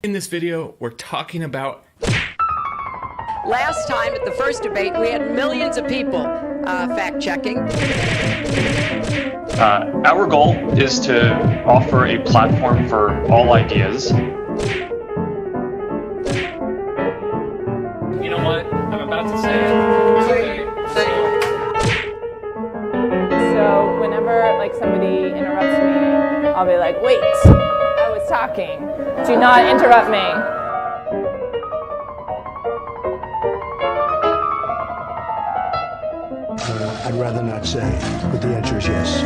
In this video, we're talking about... Last time at the first debate, we had millions of people fact-checking. Our goal is to offer a platform for all ideas. You know what? I'm about to say it. So whenever somebody interrupts me, I'll be like, wait, I was talking. Do not interrupt me. I'd rather not say, but the answer is yes.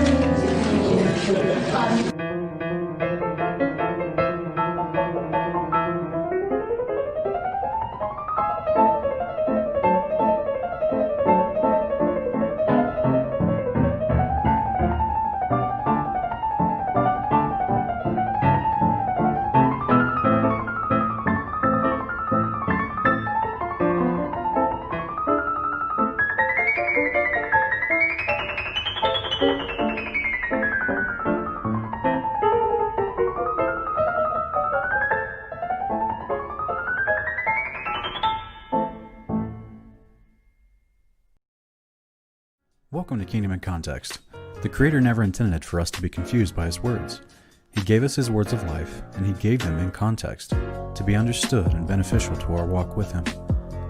Welcome to Kingdom in Context. The Creator never intended for us to be confused by His words. He gave us His words of life, and He gave them in context, to be understood and beneficial to our walk with Him.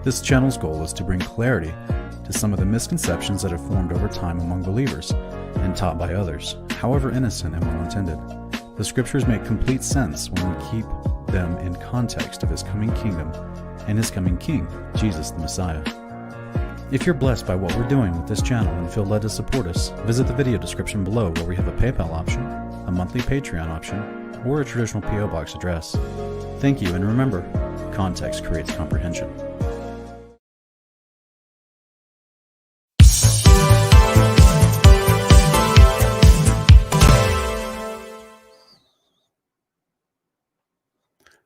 This channel's goal is to bring clarity to some of the misconceptions that have formed over time among believers, and taught by others, however innocent and well-intended. The Scriptures make complete sense when we keep them in context of His coming kingdom and His coming King, Jesus the Messiah. If you're blessed by what we're doing with this channel and feel led to support us, visit the video description below where we have a PayPal option, a monthly Patreon option, or a traditional P.O. Box address. Thank you, and remember, context creates comprehension.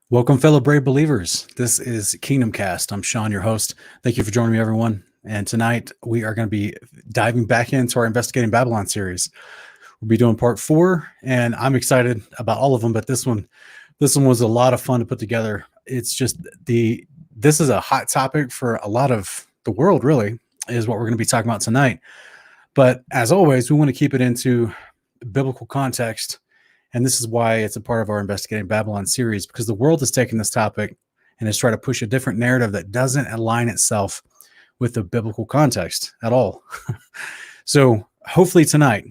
Welcome, fellow brave believers. This is Kingdom Cast. I'm Sean, your host. Thank you for joining me, everyone. And tonight we are going to be diving back into our Investigating Babylon series. We'll be doing part 4, and I'm excited about all of them. But this one was a lot of fun to put together. It's just this is a hot topic for a lot of the world, really, is what we're going to be talking about tonight. But as always, we want to keep it into biblical context. And this is why it's a part of our Investigating Babylon series, because the world has taken this topic and is trying to push a different narrative that doesn't align itself with the biblical context at all. So hopefully tonight,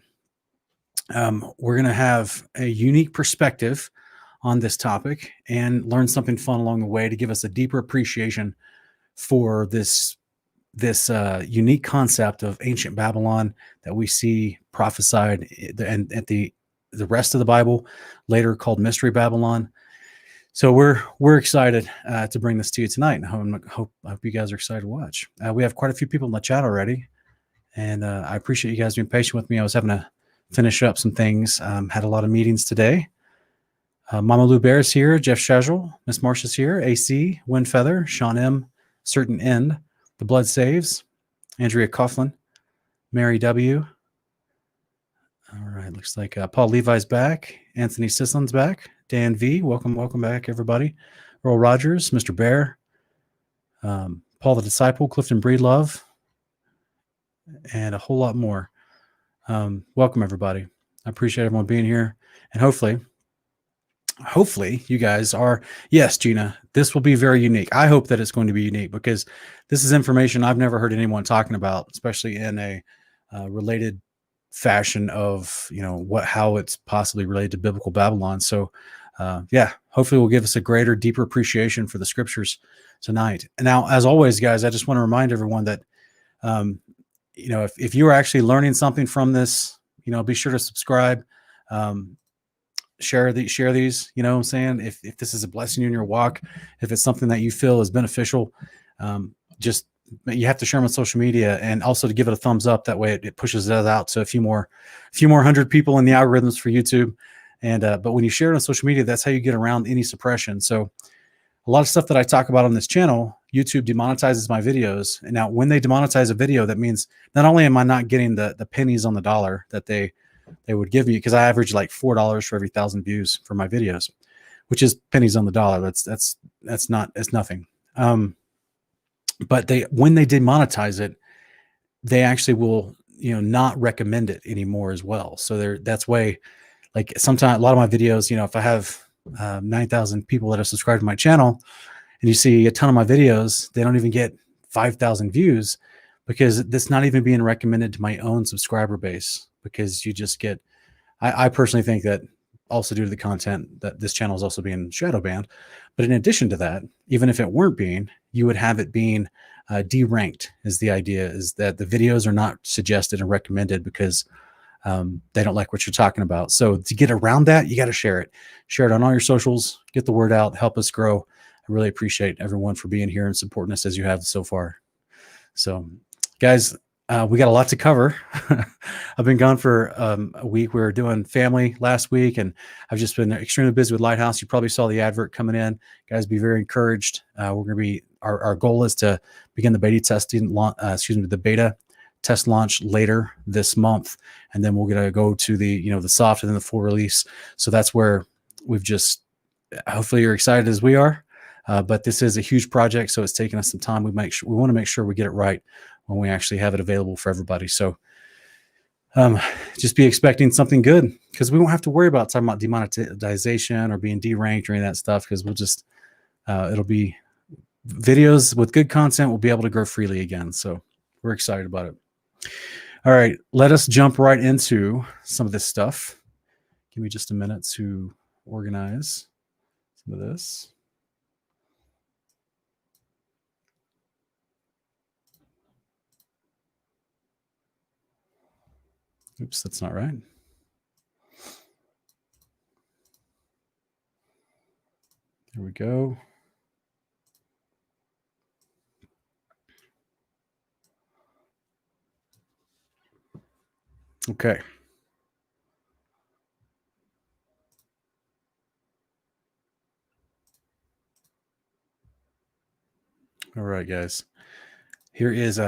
we're going to have a unique perspective on this topic and learn something fun along the way to give us a deeper appreciation for this unique concept of ancient Babylon that we see prophesied and at the rest of the Bible, later called Mystery Babylon. So we're excited to bring this to you tonight, and I hope you guys are excited to watch. We have quite a few people in the chat already, and I appreciate you guys being patient with me. I was having to finish up some things. Had a lot of meetings today. Mama Lou Bear is here. Jeff Shazzel, Miss Marcia's here. AC, Wind Feather, Sean M, Certain End, The Blood Saves, Andrea Coughlin, Mary W. All right, looks like Paul Levi's back. Anthony Sislin's back. Dan V, welcome back, everybody. Earl Rogers, Mr. Bear, Paul the Disciple, Clifton Breedlove, and a whole lot more. Welcome, everybody. I appreciate everyone being here. And hopefully you guys are, yes, Gina, this will be very unique. I hope that it's going to be unique because this is information I've never heard anyone talking about, especially in a related fashion of, how it's possibly related to biblical Babylon. So hopefully we'll give us a greater, deeper appreciation for the Scriptures tonight. And now, as always, guys, I just want to remind everyone that, if you are actually learning something from this, be sure to subscribe, share these, you know what I'm saying? If this is a blessing in your walk, if it's something that you feel is beneficial, you have to share them on social media, and also to give it a thumbs up. That way it pushes it out to a few more hundred people in the algorithms for YouTube. And but when you share it on social media, that's how you get around any suppression. So a lot of stuff that I talk about on this channel, YouTube demonetizes my videos. And now when they demonetize a video, that means not only am I not getting the pennies on the dollar that they would give me, because I average like $4 for every 1,000 views for my videos, which is pennies on the dollar. That's nothing. But when they demonetize it, they actually will, not recommend it anymore as well. So that's why, like, sometimes a lot of my videos, if I have 9,000 people that are subscribed to my channel, and you see a ton of my videos, they don't even get 5,000 views because that's not even being recommended to my own subscriber base, because you just get, I personally think that also due to the content that this channel is also being shadow banned. But in addition to that, even if it weren't being, you would have it being deranked. Is the idea is that the videos are not suggested and recommended because they don't like what you're talking about. So to get around that, you got to share it on all your socials, get the word out, help us grow. I really appreciate everyone for being here and supporting us as you have so far. So guys, we got a lot to cover. I've been gone for a week. We were doing family last week, and I've just been extremely busy with Lighthouse. You probably saw the advert coming in. Guys, be very encouraged. We're going to be, our goal is to begin the beta testing, the beta test launch later this month. And then we're going to go to the, the soft and then the full release. So that's where we've just, hopefully you're excited as we are. But this is a huge project, so it's taking us some time. We want to make sure we get it right when we actually have it available for everybody. So just be expecting something good, because we won't have to worry about talking about demonetization or being deranked or any of that stuff, because we'll just, it'll be videos with good content. We'll be able to grow freely again. So we're excited about it. All right, let us jump right into some of this stuff. Give me just a minute to organize some of this. Oops, that's not right. There we go. Okay. All right, guys. Here is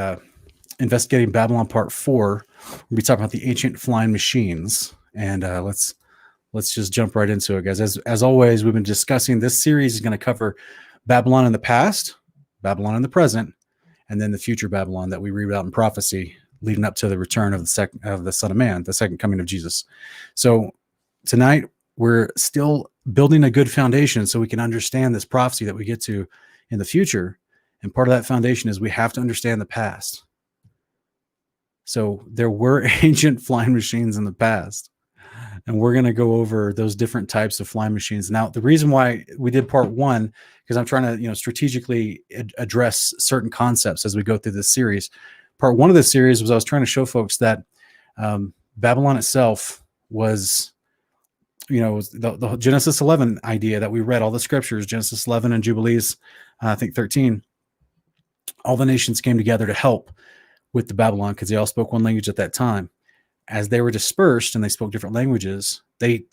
Investigating Babylon Part 4. We'll be talking about the ancient flying machines, and let's just jump right into it, guys. As always, we've been discussing, this series is going to cover Babylon in the past, Babylon in the present, and then the future Babylon that we read about in prophecy, leading up to the return of the Son of Man, the second coming of Jesus. So tonight we're still building a good foundation so we can understand this prophecy that we get to in the future. And part of that foundation is we have to understand the past. So there were ancient flying machines in the past, and we're going to go over those different types of flying machines. Now, the reason why we did part 1, because I'm trying to, strategically address certain concepts as we go through this series. Part 1 of this series was I was trying to show folks that Babylon itself was, the Genesis 11 idea that we read, all the scriptures, Genesis 11 and Jubilees, I think 13, all the nations came together to help with the Babylon, because they all spoke one language at that time. As they were dispersed and they spoke different languages, they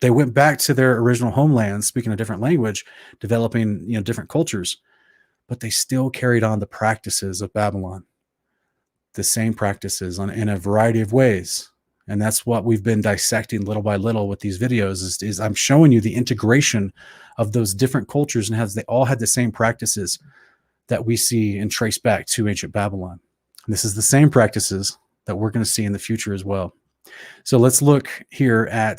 went back to their original homelands, speaking a different language, developing, different cultures, but they still carried on the practices of Babylon, the same practices in a variety of ways. And that's what we've been dissecting little by little with these videos is I'm showing you the integration of those different cultures and how they all had the same practices that we see and trace back to ancient Babylon. And this is the same practices that we're going to see in the future as well. So let's look at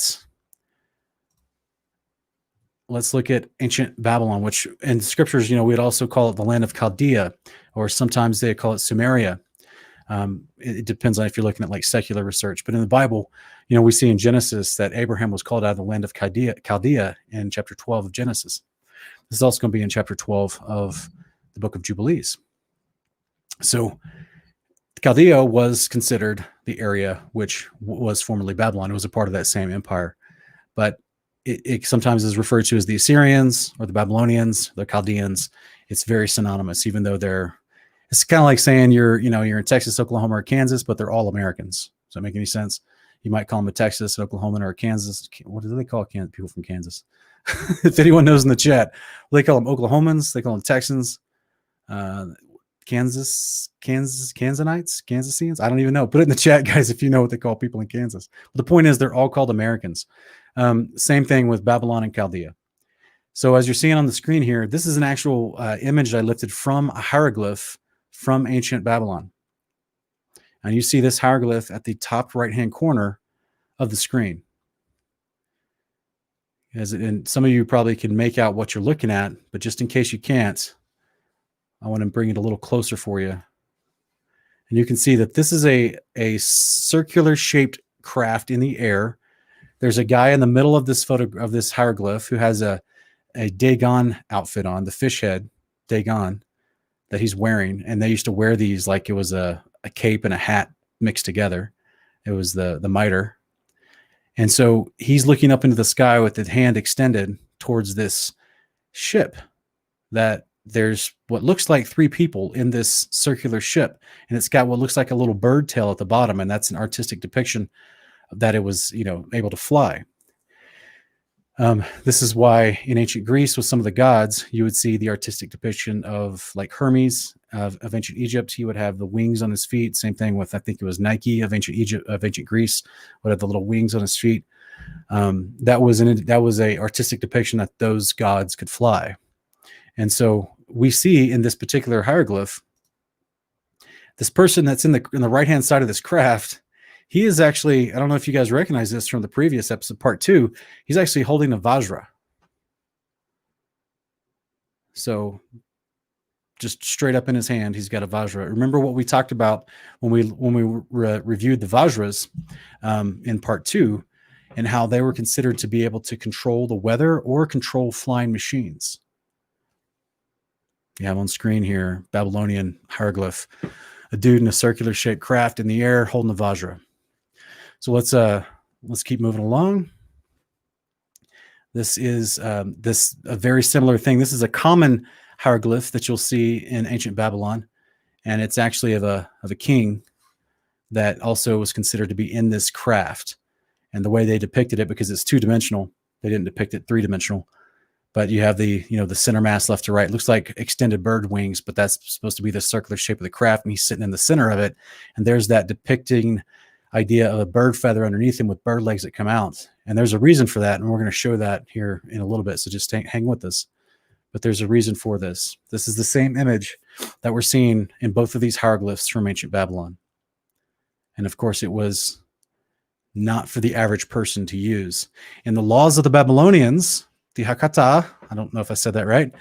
ancient Babylon, which in scriptures, we'd also call it the land of Chaldea, or sometimes they call it Sumeria. It depends on if you're looking at like secular research, but in the Bible, we see in Genesis that Abraham was called out of the land of Chaldea in chapter 12 of Genesis. This is also going to be in chapter 12 of the book of Jubilees. So Chaldea was considered the area which was formerly Babylon. It was a part of that same empire, but it sometimes is referred to as the Assyrians or the Babylonians, the Chaldeans. It's very synonymous, even though it's kind of like saying you're in Texas, Oklahoma, or Kansas, but they're all Americans. Does that make any sense? You might call them a Texas, Oklahoma, or a Kansas. What do they call people from Kansas? If anyone knows in the chat, they call them Oklahomans. They call them Texans. Kansanites, Kansasians. I don't even know. Put it in the chat, guys, if you know what they call people in Kansas. But the point is, they're all called Americans. Same thing with Babylon and Chaldea. So as you're seeing on the screen here, this is an actual image I lifted from a hieroglyph from ancient Babylon. And you see this hieroglyph at the top right-hand corner of the screen. And some of you probably can make out what you're looking at, but just in case you can't, I want to bring it a little closer for you. And you can see that this is a circular shaped craft in the air. There's a guy in the middle of this photo of this hieroglyph who has a Dagon outfit on, the fish head Dagon that he's wearing. And they used to wear these like it was a cape and a hat mixed together. It was the mitre. And so he's looking up into the sky with his hand extended towards this ship that there's what looks like 3 people in this circular ship. And it's got what looks like a little bird tail at the bottom. And that's an artistic depiction that it was, able to fly. This is why in ancient Greece with some of the gods, you would see the artistic depiction of like Hermes of ancient Egypt. He would have the wings on his feet. Same thing with, I think it was Nike of ancient Egypt, of ancient Greece, would have the little wings on his feet. That was a artistic depiction that those gods could fly. And so we see in this particular hieroglyph, this person that's in the right-hand side of this craft, he is actually, I don't know if you guys recognize this from the previous episode, part 2, he's actually holding a Vajra. So just straight up in his hand, he's got a Vajra. Remember what we talked about when we reviewed the Vajras in part 2, and how they were considered to be able to control the weather or control flying machines. You have on screen here, Babylonian hieroglyph, a dude in a circular shaped craft in the air holding a Vajra. So let's keep moving along. This is a very similar thing. This is a common hieroglyph that you'll see in ancient Babylon, and it's actually of a king that also was considered to be in this craft. And the way they depicted it, because it's 2-dimensional, they didn't depict it 3-dimensional. But you have the center mass left to right. It looks like extended bird wings, but that's supposed to be the circular shape of the craft, and he's sitting in the center of it. And there's that depicting idea of a bird feather underneath him with bird legs that come out. And there's a reason for that, and we're going to show that here in a little bit, so just hang with us. But there's a reason for this. This is the same image that we're seeing in both of these hieroglyphs from ancient Babylon. And of course, it was not for the average person to use. In the laws of the Babylonians, the Hakata, I don't know if I said that right,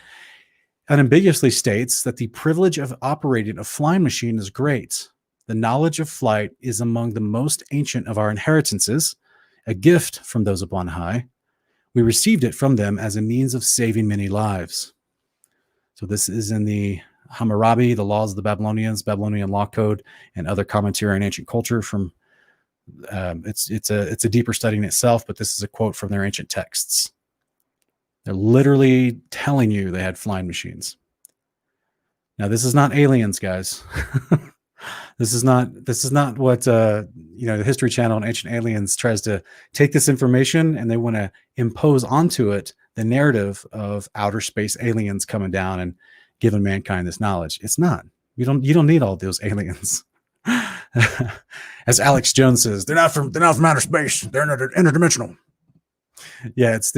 unambiguously states that the privilege of operating a flying machine is great. The knowledge of flight is among the most ancient of our inheritances, a gift from those up on high. We received it from them as a means of saving many lives. So this is in the Hammurabi, the laws of the Babylonians, Babylonian law code, and other commentary on ancient culture from, it's a deeper study in itself, but this is a quote from their ancient texts. They're literally telling you they had flying machines. Now, this is not aliens, guys. This is not what the History Channel and Ancient Aliens tries to take this information, and they want to impose onto it the narrative of outer space aliens coming down and giving mankind this knowledge. It's not. You don't need all those aliens. As Alex Jones says, they're not from outer space. They're interdimensional. Yeah, it's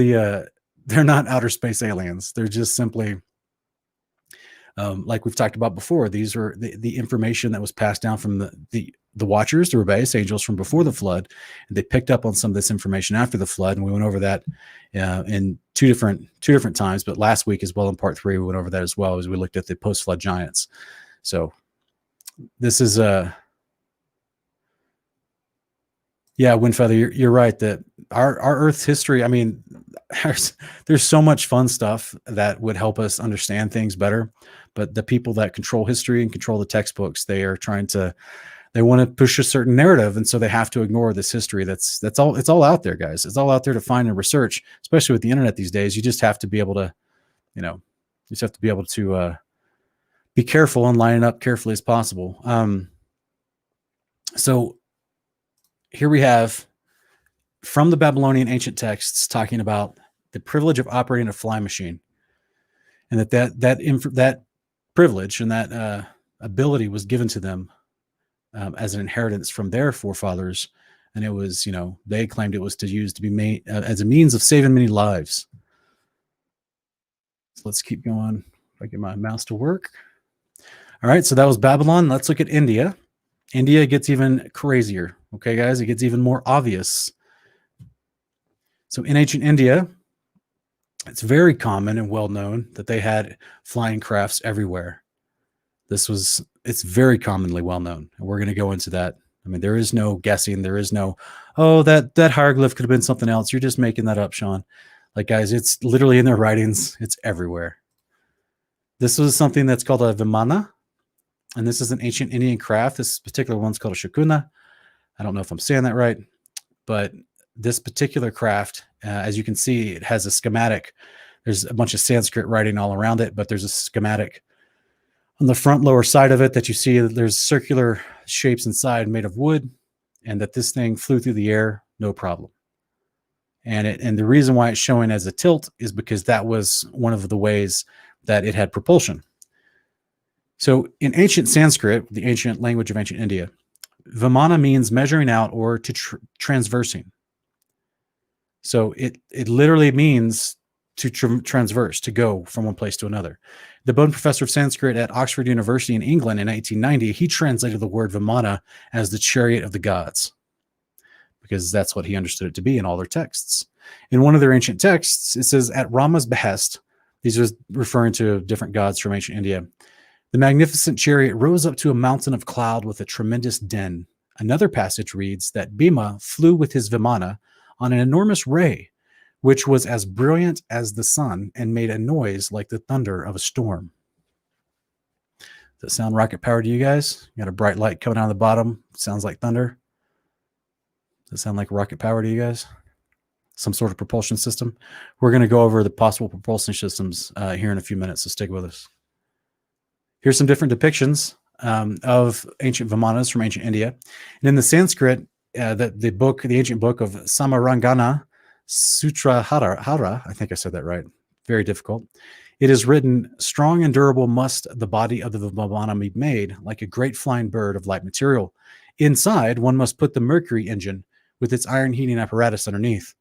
they're not outer space aliens. They're just simply, like we've talked about before, these are the information that was passed down from the Watchers, the rebellious angels from before the flood, and they picked up on some of this information after the flood, and we went over that in two different times. But last week, as well, in part 3, we went over that as well as we looked at the post-flood giants. So this is yeah, Windfeather, you're right that our Earth's history, I mean, there's so much fun stuff that would help us understand things better. But the people that control history and control the textbooks, they want to push a certain narrative. And so they have to ignore this history. It's all out there, guys. It's all out there to find and research, especially with the internet these days. You just have to be able to, be careful and line it up carefully as possible. So here we have from the Babylonian ancient texts talking about the privilege of operating a flying machine, and that privilege and that ability was given to them as an inheritance from their forefathers and it was, they claimed it was to be made as a means of saving many lives. So let's keep going. If I get my mouse to work. All right, so that was Babylon. Let's look at India. India gets even crazier. Okay, guys, it gets even more obvious. So in ancient India, it's very common and well known that they had flying crafts everywhere. It's very commonly well known, and we're going to go into that. I mean, there is no guessing. There is no, oh, that hieroglyph could have been something else. You're just making that up, Sean. Like, guys, it's literally in their writings. It's everywhere. This was something that's called a vimana, and this is an ancient Indian craft. This particular one's called a shakuna. I don't know if I'm saying that right, but this particular craft, as you can see, it has a schematic. There's a bunch of Sanskrit writing all around it, but there's a schematic on the front lower side of it that you see. There's circular shapes inside made of wood, and that this thing flew through the air, no problem. And the reason why it's showing as a tilt is because that was one of the ways that it had propulsion. So in ancient Sanskrit, the ancient language of ancient India, vimana means measuring out or to transversing. So it literally means to transverse, to go from one place to another. The Bowden professor of Sanskrit at Oxford University in England in 1890, he translated the word vimana as the chariot of the gods, because that's what he understood it to be in all their texts. In one of their ancient texts, it says, at Rama's behest, these are referring to different gods from ancient India, the magnificent chariot rose up to a mountain of cloud with a tremendous din. Another passage reads that Bhima flew with his vimana on an enormous ray, which was as brilliant as the sun and made a noise like the thunder of a storm. Does that sound rocket powered to you guys? You got a bright light coming out of the bottom. Sounds like thunder. Does that sound like rocket power to you guys? Some sort of propulsion system? We're going to go over the possible propulsion systems here in a few minutes, so stick with us. Here's some different depictions of ancient vimanas from ancient India. And in the Sanskrit, the ancient book of Samarangana Sutrahara, I think I said that right, very difficult. It is written, strong and durable must the body of the vimana be made, like a great flying bird of light material. Inside, one must put the mercury engine with its iron heating apparatus underneath.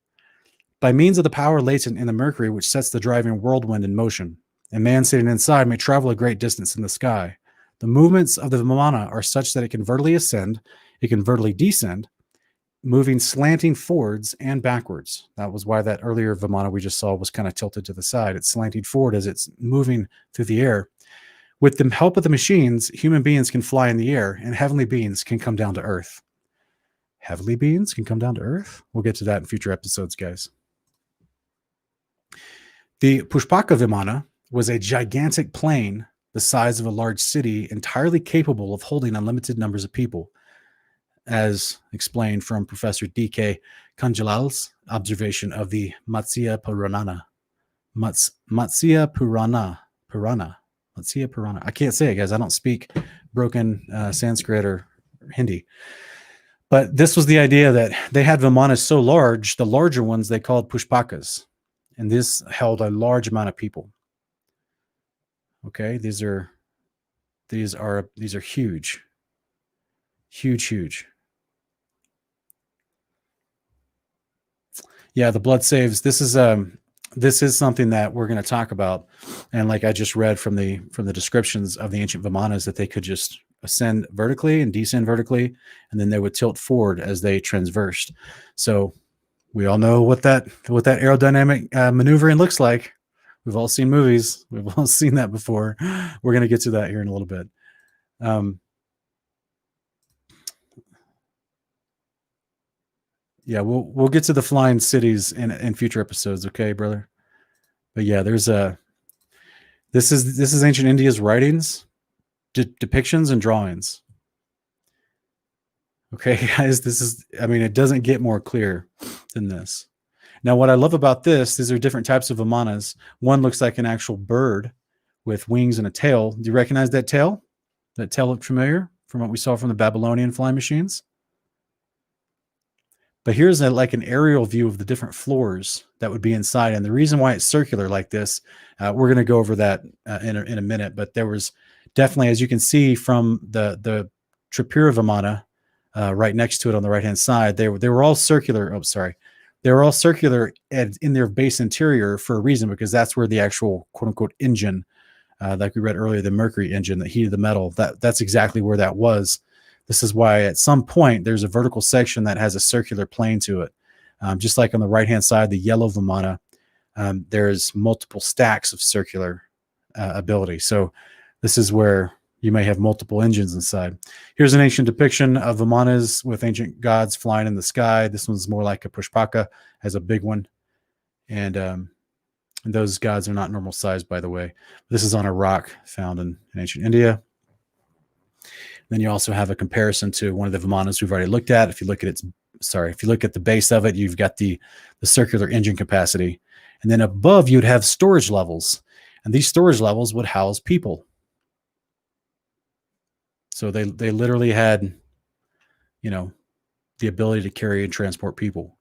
By means of the power latent in the mercury, which sets the driving whirlwind in motion, a man sitting inside may travel a great distance in the sky. The movements of the vimana are such that it can vertically ascend, it can vertically descend, moving slanting forwards and backwards. That was why that earlier vimana we just saw was kind of tilted to the side. It's slanting forward as it's moving through the air. With the help of the machines, human beings can fly in the air, and heavenly beings can come down to earth. Heavenly beings can come down to earth? We'll get to that in future episodes, guys. The Pushpaka Vimana was a gigantic plane the size of a large city, entirely capable of holding unlimited numbers of people, as explained from Professor D.K. Kanjalal's observation of the Matsya Purana. Matsya Purana. I can't say it, guys. I don't speak broken Sanskrit or Hindi. But this was the idea that they had vimanas so large, the larger ones they called pushpakas. And this held a large amount of people. Okay, these are huge. Huge. Yeah, the blood saves. This is something that we're going to talk about, and like I just read from the descriptions of the ancient vimanas, that they could just ascend vertically and descend vertically, and then they would tilt forward as they transversed. So we all know what that aerodynamic maneuvering looks like. We've all seen movies. We've all seen that before. We're going to get to that here in a little bit. Yeah, we'll get to the flying cities in future episodes, okay, brother? But yeah, there's this is ancient India's writings, depictions, and drawings. Okay, guys, it doesn't get more clear than this. Now, what I love about these are different types of vimanas. One looks like an actual bird with wings and a tail. Do you recognize that tail? That tail looked familiar from what we saw from the Babylonian flying machines? But here's like an aerial view of the different floors that would be inside. And the reason why it's circular like this, we're going to go over that in a minute. But there was definitely, as you can see from the Tripura Vimana, right next to it on the right hand side. They were all circular. Oh, sorry. They were all circular in their base interior for a reason, because that's where the actual quote unquote engine, like we read earlier, the mercury engine that heated the metal, that's exactly where that was. This is why at some point there's a vertical section that has a circular plane to it. Just like on the right hand side, the yellow Vimana, there's multiple stacks of circular ability. So this is where you may have multiple engines inside. Here's an ancient depiction of Vimanas with ancient gods flying in the sky. This one's more like a Pushpaka, has a big one. And those gods are not normal size, by the way. This is on a rock found in ancient India. Then you also have a comparison to one of the Vimanas we've already looked at. If you look at if you look at the base of it, you've got the circular engine capacity. And then above, you'd have storage levels. And these storage levels would house people. So they literally had, the ability to carry and transport people.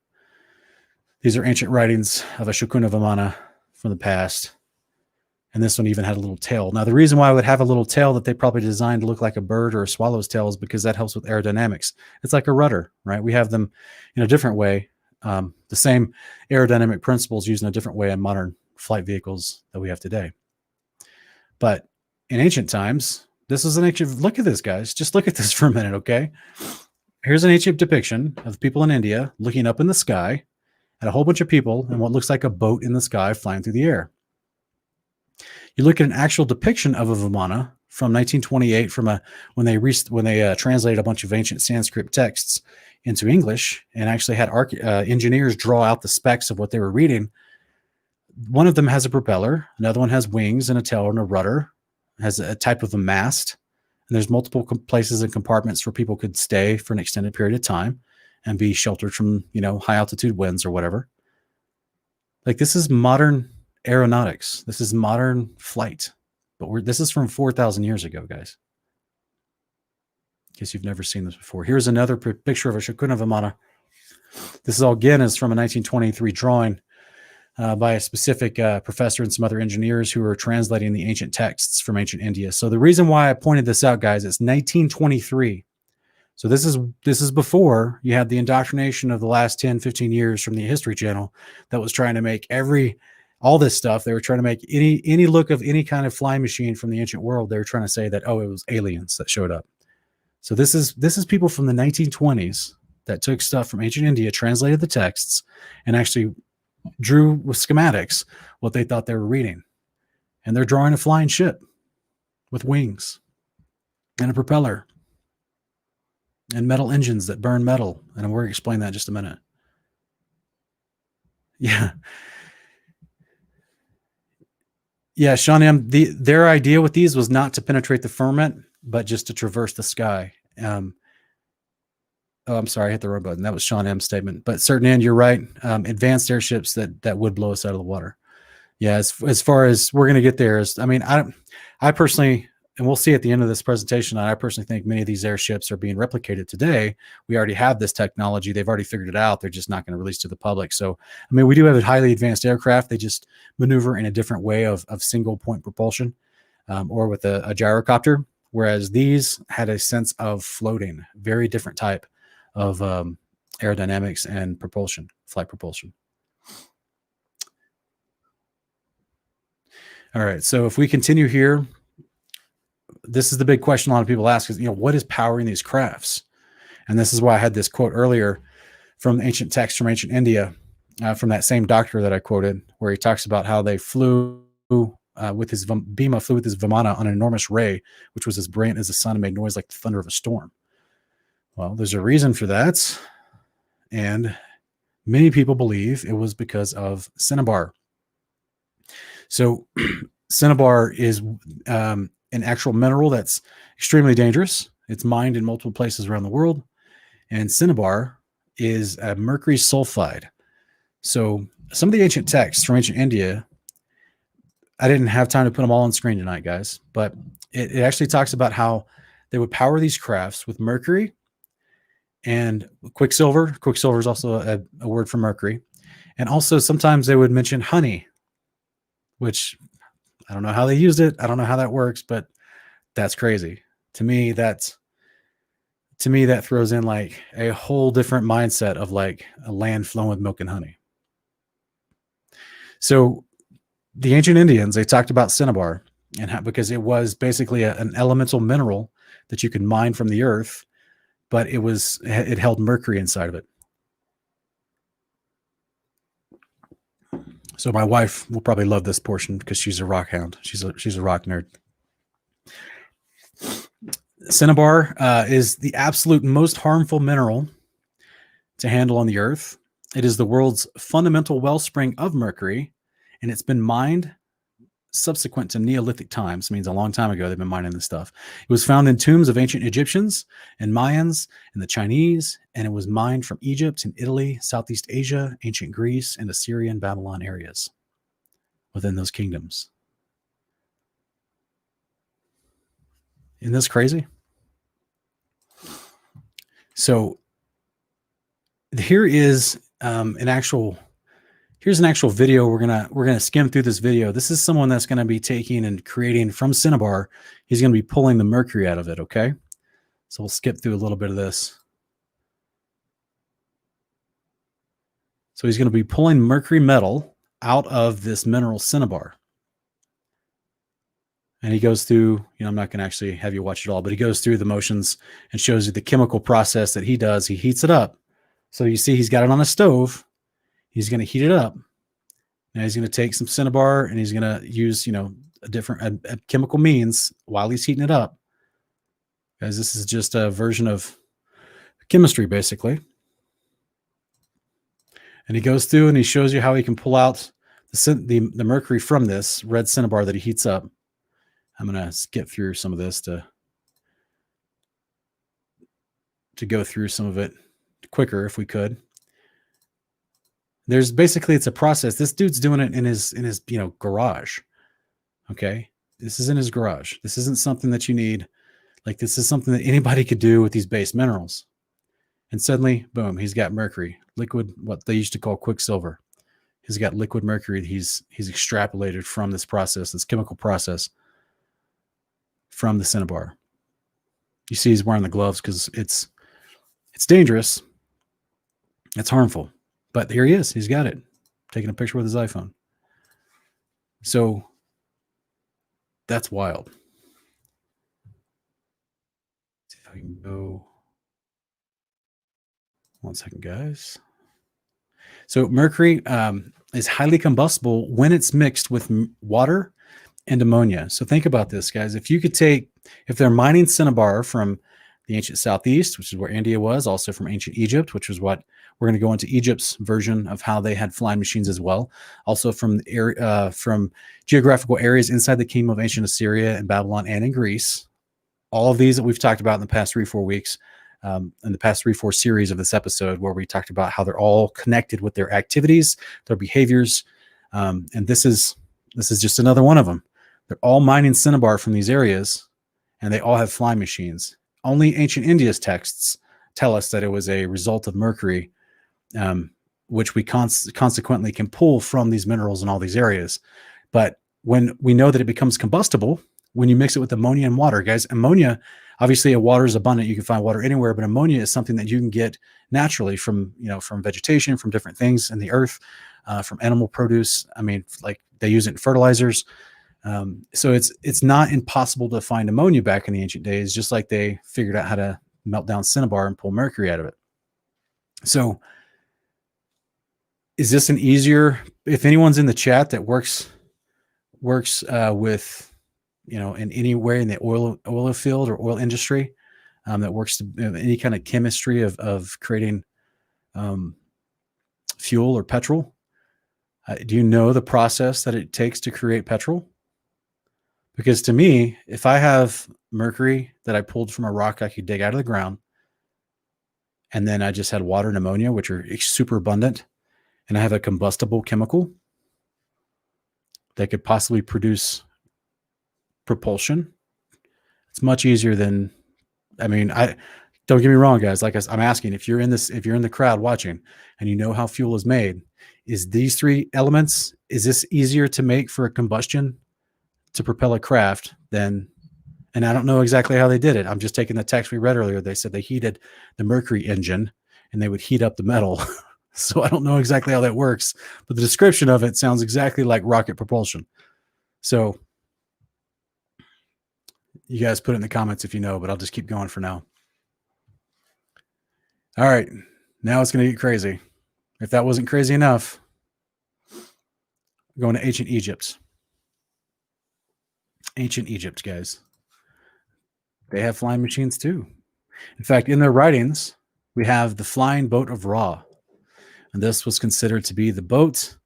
These are ancient writings of a Shakuna Vimana from the past. And this one even had a little tail. Now, the reason why I would have a little tail that they probably designed to look like a bird or a swallow's tail is because that helps with aerodynamics. It's like a rudder, right? We have them in a different way. The same aerodynamic principles used in a different way in modern flight vehicles that we have today. But in ancient times, this is an ancient, look at this, guys. Just look at this for a minute, okay? Here's an ancient depiction of people in India looking up in the sky at a whole bunch of people and what looks like a boat in the sky flying through the air. You look at an actual depiction of a Vimana from 1928 when they translated a bunch of ancient Sanskrit texts into English and actually had engineers draw out the specs of what they were reading. One of them has a propeller, another one has wings and a tail and a rudder, has a type of a mast, and there's multiple places and compartments where people could stay for an extended period of time and be sheltered from, high altitude winds or whatever. Like, this is modern aeronautics. This is modern flight, but this is from 4,000 years ago, guys. In case you've never seen this before. Here's another picture of a Shakuna Vimana. This is from a 1923 drawing by a specific professor and some other engineers who were translating the ancient texts from ancient India. So the reason why I pointed this out, guys, it's 1923. So this is before you had the indoctrination of the last 10, 15 years from the History Channel that was trying to make all this stuff. They were trying to make any look of any kind of flying machine from the ancient world. They were trying to say that, it was aliens that showed up. So this is people from the 1920s that took stuff from ancient India, translated the texts, and actually drew with schematics what they thought they were reading. And they're drawing a flying ship with wings and a propeller and metal engines that burn metal. And I'm going to explain that in just a minute. Yeah. Yeah, Sean M., their idea with these was not to penetrate the firmament, but just to traverse the sky. I'm sorry, I hit the wrong button. That was Sean M.'s statement. But certain end, you're right. Advanced airships that would blow us out of the water. Yeah, as far as we're going to get there, I personally, and we'll see at the end of this presentation, I personally think many of these airships are being replicated today. We already have this technology. They've already figured it out. They're just not going to release to the public. So, we do have a highly advanced aircraft. They just maneuver in a different way of single point propulsion or with a gyrocopter, whereas these had a sense of floating, very different type of aerodynamics and propulsion, flight propulsion. All right, so if we continue here, this is the big question a lot of people ask is, what is powering these crafts? And this is why I had this quote earlier from ancient texts from ancient India, from that same doctor that I quoted, where he talks about how they flew with his Vimana on an enormous ray, which was as brilliant as the sun and made noise like the thunder of a storm. Well, there's a reason for that. And many people believe it was because of cinnabar. So cinnabar is an actual mineral that's extremely dangerous. It's mined in multiple places around the world. And cinnabar is a mercury sulfide. So some of the ancient texts from ancient India, I didn't have time to put them all on screen tonight, guys, but it actually talks about how they would power these crafts with mercury and quicksilver. Quicksilver is also a word for mercury. And also sometimes they would mention honey, which I don't know how they used it. I don't know how that works, but that's crazy. To me, to me, that throws in like a whole different mindset of like a land flowing with milk and honey. So the ancient Indians, they talked about cinnabar and how, because it was basically an elemental mineral that you could mine from the earth, but it held mercury inside of it. So my wife will probably love this portion because she's a rock hound. She's a rock nerd. Cinnabar is the absolute most harmful mineral to handle on the earth. It is the world's fundamental wellspring of mercury, and it's been mined subsequent to Neolithic times. Means a long time ago they've been mining this stuff. It was found in tombs of ancient Egyptians and Mayans and the Chinese, and it was mined from Egypt and Italy, Southeast Asia, ancient Greece, and Assyria and Babylon areas within those kingdoms. Isn't this crazy? So here is an actual video. We're gonna skim through this video. This is someone that's gonna be taking and creating from cinnabar. He's gonna be pulling the mercury out of it. Okay, so we'll skip through a little bit of this. So he's gonna be pulling mercury metal out of this mineral cinnabar. And he goes through, I'm not going to actually have you watch it all, but he goes through the motions and shows you the chemical process that he does. He heats it up. So you see he's got it on a stove. He's going to heat it up. Now he's going to take some cinnabar and he's going to use, a different chemical means while he's heating it up. Guys, this is just a version of chemistry, basically. And he goes through and he shows you how he can pull out the mercury from this red cinnabar that he heats up. I'm going to skip through some of this to go through some of it quicker if we could. It's a process. This dude's doing it in his garage. Okay. This is in his garage. This isn't something that you need. Like, this is something that anybody could do with these base minerals. And suddenly, boom, he's got mercury, liquid, what they used to call quicksilver. He's got liquid mercury. He's extrapolated from this process, this chemical process, from the cinnabar. You see he's wearing the gloves because it's dangerous. It's harmful. But here he is. He's got it. Taking a picture with his iPhone. So that's wild. Let's see if I can go. 1 second, guys. So mercury is highly combustible when it's mixed with water and ammonia. So think about this, guys. If they're mining cinnabar from the ancient Southeast, which is where India was, also from ancient Egypt, which was what we're going to go into Egypt's version of how they had flying machines as well. Also from geographical areas inside the kingdom of ancient Assyria and Babylon and in Greece. All of these that we've talked about in the past 3-4 weeks, in the past 3-4 series of this episode, where we talked about how they're all connected with their activities, their behaviors. And this is just another one of them. They're all mining cinnabar from these areas, and they all have flying machines. Only ancient India's texts tell us that it was a result of mercury, which we consequently can pull from these minerals in all these areas. But when we know that it becomes combustible, when you mix it with ammonia and water, guys, ammonia, obviously water is abundant. You can find water anywhere, but ammonia is something that you can get naturally from vegetation, from different things in the earth, from animal produce. I mean, like they use it in fertilizers. So it's not impossible to find ammonia back in the ancient days, just like they figured out how to melt down cinnabar and pull mercury out of it. So is this an easier, if anyone's in the chat that works with, in any way in the oil field or oil industry, that works any kind of chemistry of creating fuel or petrol, do you know the process that it takes to create petrol? Because to me, if I have mercury that I pulled from a rock I could dig out of the ground, and then I just had water and ammonia, which are super abundant, and I have a combustible chemical that could possibly produce propulsion, it's much easier than, don't get me wrong, guys. Like I'm asking, if you're in the crowd watching and you know how fuel is made, is these 3 elements, is this easier to make for a combustion to propel a craft than And I don't know exactly how they did it. I'm just taking the text we read earlier. They said they heated the mercury engine and they would heat up the metal. So I don't know exactly how that works, but the description of it sounds exactly like rocket propulsion. So you guys put it in the comments if you know, but I'll just keep going for now. All right. Now it's going to get crazy. If that wasn't crazy enough, we're going to ancient Egypt. Ancient Egypt, guys. They have flying machines too. In fact, in their writings, we have the flying boat of Ra. And this was considered to be the boat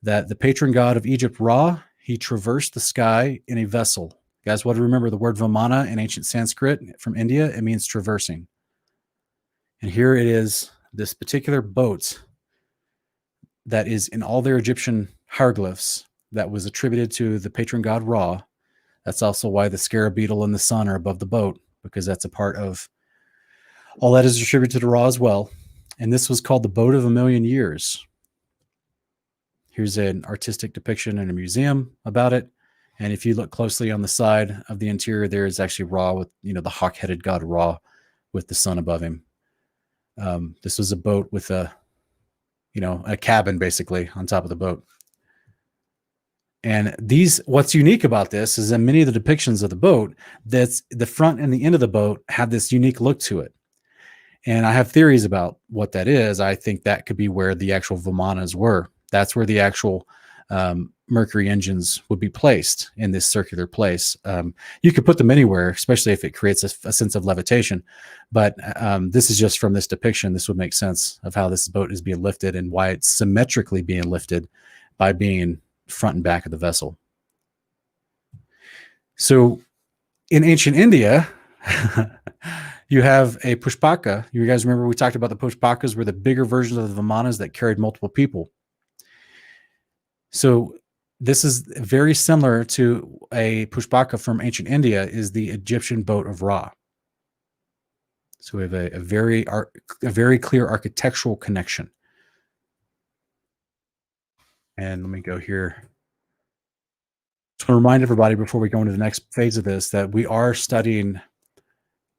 that the patron god of Egypt, Ra, he traversed the sky in a vessel. You guys want to remember the word Vamana in ancient Sanskrit from India? It means traversing. And here it is, this particular boat that is in all their Egyptian hieroglyphs that was attributed to the patron god Ra. That's also why the scarab beetle and the sun are above the boat, because that's a part of all that is attributed to Ra as well. And this was called the Boat of a Million Years. Here's an artistic depiction in a museum about it. And if you look closely on the side of the interior, there is actually Ra with, the hawk-headed god Ra with the sun above him. This was a boat with a cabin basically on top of the boat. And what's unique about this is that many of the depictions of the boat, that's the front and the end of the boat have this unique look to it. And I have theories about what that is. I think that could be where the actual Vimanas were. That's where the actual Mercury engines would be placed, in this circular place. You could put them anywhere, especially if it creates a sense of levitation. But this is just from this depiction. This would make sense of how this boat is being lifted and why it's symmetrically being lifted by being front and back of the vessel. So in ancient India, you have a pushpaka. You guys remember we talked about the pushpakas were the bigger versions of the Vimanas that carried multiple people. So this is very similar to a pushpaka from ancient India, is the Egyptian boat of Ra. So we have a very clear architectural connection. And let me go here. Just want to remind everybody before we go into the next phase of this that we are studying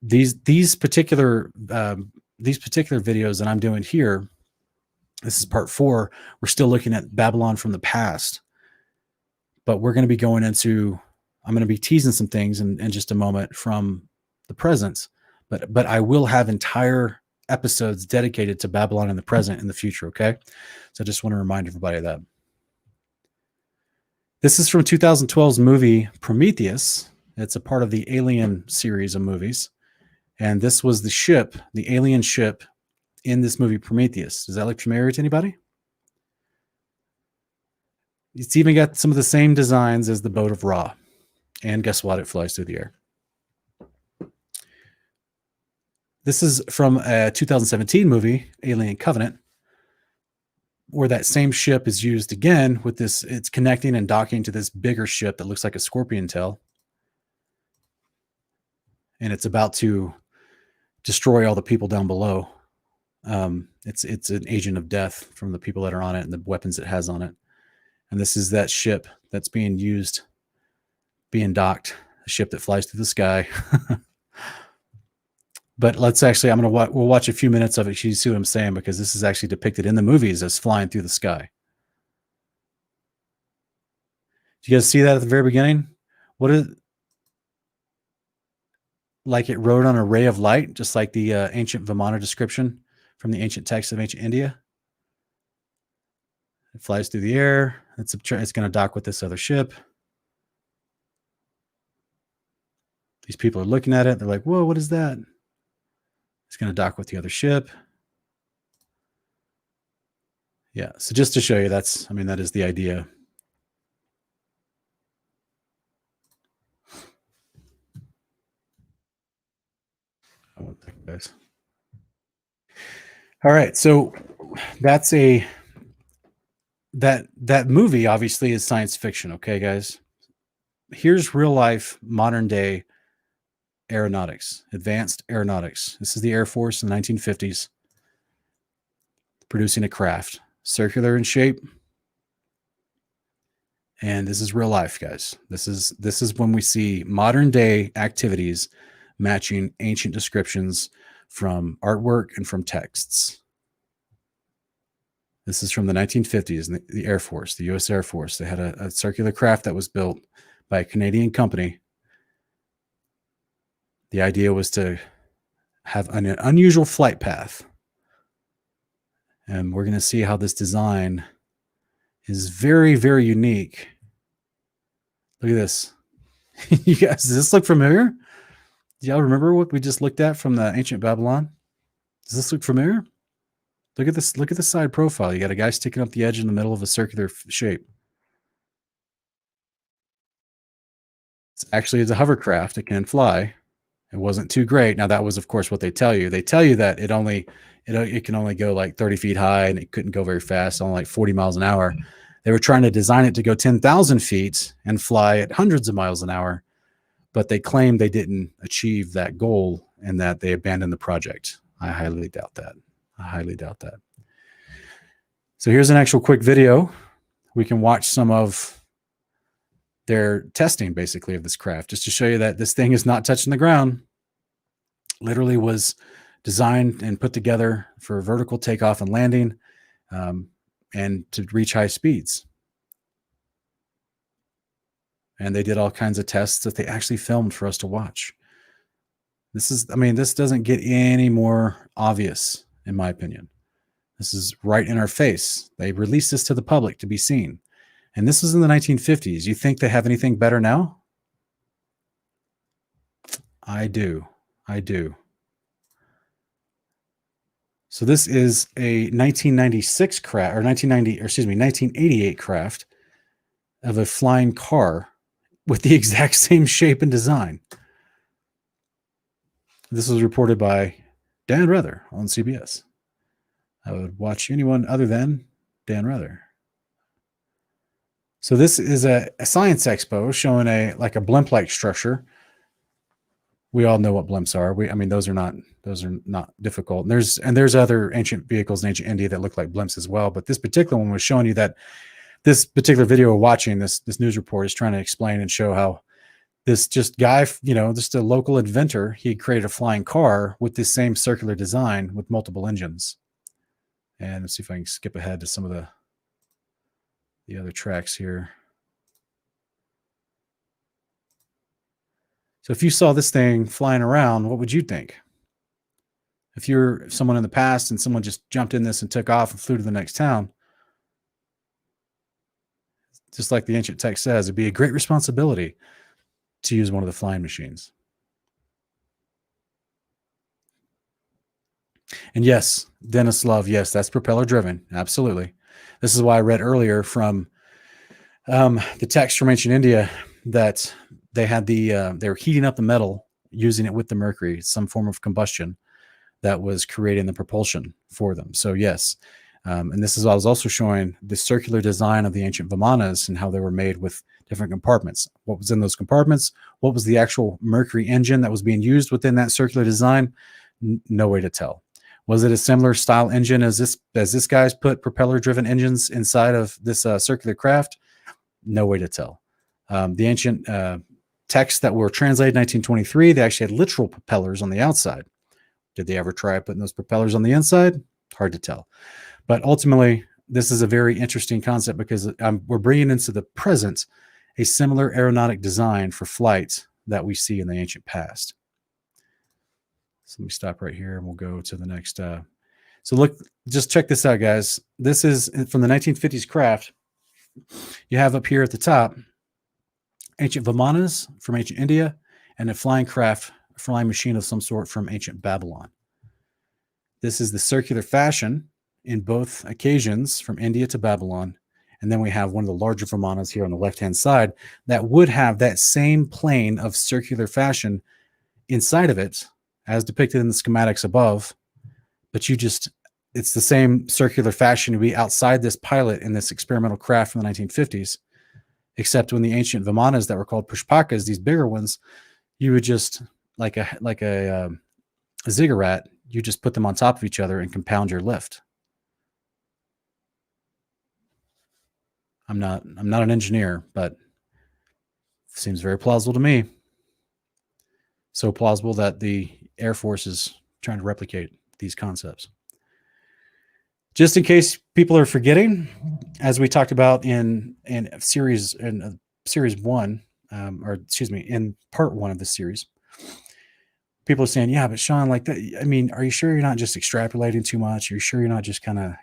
these particular videos that I'm doing here. This is part 4. We're still looking at Babylon from the past, but we're going to be going into, I'm going to be teasing some things in just a moment from the present, but I will have entire episodes dedicated to Babylon in the present in the future. Okay. So I just want to remind everybody of that. This is from 2012's movie Prometheus. It's a part of the Alien series of movies. And this was the ship, the alien ship in this movie Prometheus. Does that look familiar to anybody? It's even got some of the same designs as the boat of Ra. And guess what? It flies through the air. This is from a 2017 movie, Alien Covenant, where that same ship is used again with this. It's connecting and docking to this bigger ship that looks like a scorpion tail. And it's about to destroy all the people down below. It's an agent of death from the people that are on it and the weapons it has on it. And this is that ship that's being used, being docked, a ship that flies through the sky. But let's actually, we'll watch a few minutes of it. You see what I'm saying? Because this is actually depicted in the movies as flying through the sky. Do you guys see that at the very beginning? What is, like it rode on a ray of light, just like the ancient Vimana description from the ancient texts of ancient India. It flies through the air. It's going to dock with this other ship. These people are looking at it. They're like, whoa, what is that? It's going to dock with the other ship. Yeah, so just to show you, that is the idea. One second, guys. All right, so that's that movie obviously is science fiction, okay, guys? Here's real life, modern day aeronautics, advanced aeronautics. This is the Air Force in the 1950s producing a craft, circular in shape, And this is real life, guys. This is when we see modern day activities matching ancient descriptions from artwork and from texts. This is from the 1950s, and the Air Force, the U.S. Air Force. They had a circular craft that was built by a Canadian company. The idea was to have an unusual flight path. And we're going to see how this design is very, very unique. Look at this. You guys, does this look familiar? Do y'all remember what we just looked at from the ancient Babylon? Does this look familiar? Look at this. Look at the side profile. You got a guy sticking up the edge in the middle of a circular shape. It's a hovercraft. It can fly. It wasn't too great. Now that was, of course, what they tell you. They tell you that it can only go like 30 feet high, and it couldn't go very fast, only like 40 miles an hour. They were trying to design it to go 10,000 feet and fly at hundreds of miles an hour, but they claimed they didn't achieve that goal and that they abandoned the project. I highly doubt that. I highly doubt that. So here's an actual quick video. We can watch some of their testing, basically, of this craft, just to show you that this thing is not touching the ground. Literally was designed and put together for vertical takeoff and landing, and to reach high speeds. And they did all kinds of tests that they actually filmed for us to watch. This doesn't get any more obvious, in my opinion. This is right in our face. They released this to the public to be seen. And this was in the 1950s. You think they have anything better now? I do. So this is a 1996 craft, or 1988 craft of a flying car with the exact same shape and design. This was reported by Dan Rather on CBS. I would watch anyone other than Dan Rather. So this is a science expo showing a blimp-like structure. We all know what blimps are. Those are not difficult. And there's other ancient vehicles in ancient India that look like blimps as well. But this particular one was showing you that this particular video we're watching, this news report, is trying to explain and show how this just a local inventor, he created a flying car with this same circular design with multiple engines. And let's see if I can skip ahead to some of the other tracks here. So if you saw this thing flying around, what would you think? If you're someone in the past and someone just jumped in this and took off and flew to the next town, just like the ancient text says, it'd be a great responsibility to use one of the flying machines. And yes, Dennis Love, yes, that's propeller driven. Absolutely. This is why I read earlier from the text from ancient India that they had they were heating up the metal, using it with the mercury, some form of combustion that was creating the propulsion for them. So yes, and this is, I was also showing the circular design of the ancient Vimanas and how they were made with different compartments. What was in those compartments? What was the actual mercury engine that was being used within that circular design? No way to tell. Was it a similar style engine as this guy's put propeller-driven engines inside of this circular craft? No way to tell. The ancient texts that were translated in 1923, they actually had literal propellers on the outside. Did they ever try putting those propellers on the inside? Hard to tell. But ultimately, this is a very interesting concept because we're bringing into the present a similar aeronautic design for flight that we see in the ancient past. So let me stop right here and we'll go to the next. So look, just check this out, guys. This is from the 1950s craft. You have up here at the top, ancient Vimanas from ancient India and a flying machine of some sort from ancient Babylon. This is the circular fashion in both occasions from India to Babylon. And then we have one of the larger Vimanas here on the left-hand side that would have that same plane of circular fashion inside of it as depicted in the schematics above, but it's the same circular fashion to be outside this pilot in this experimental craft from the 1950s, except when the ancient Vimanas that were called Pushpakas, these bigger ones, you would just, like a ziggurat, you just put them on top of each other and compound your lift. I'm not an engineer, but it seems very plausible to me. So plausible that the Air Force is trying to replicate these concepts. Just in case people are forgetting, as we talked about in series 1, in part 1 of the series, people are saying, yeah, but Sean, like that, I mean, are you sure you're not just extrapolating too much? Are you sure you're not just kind of,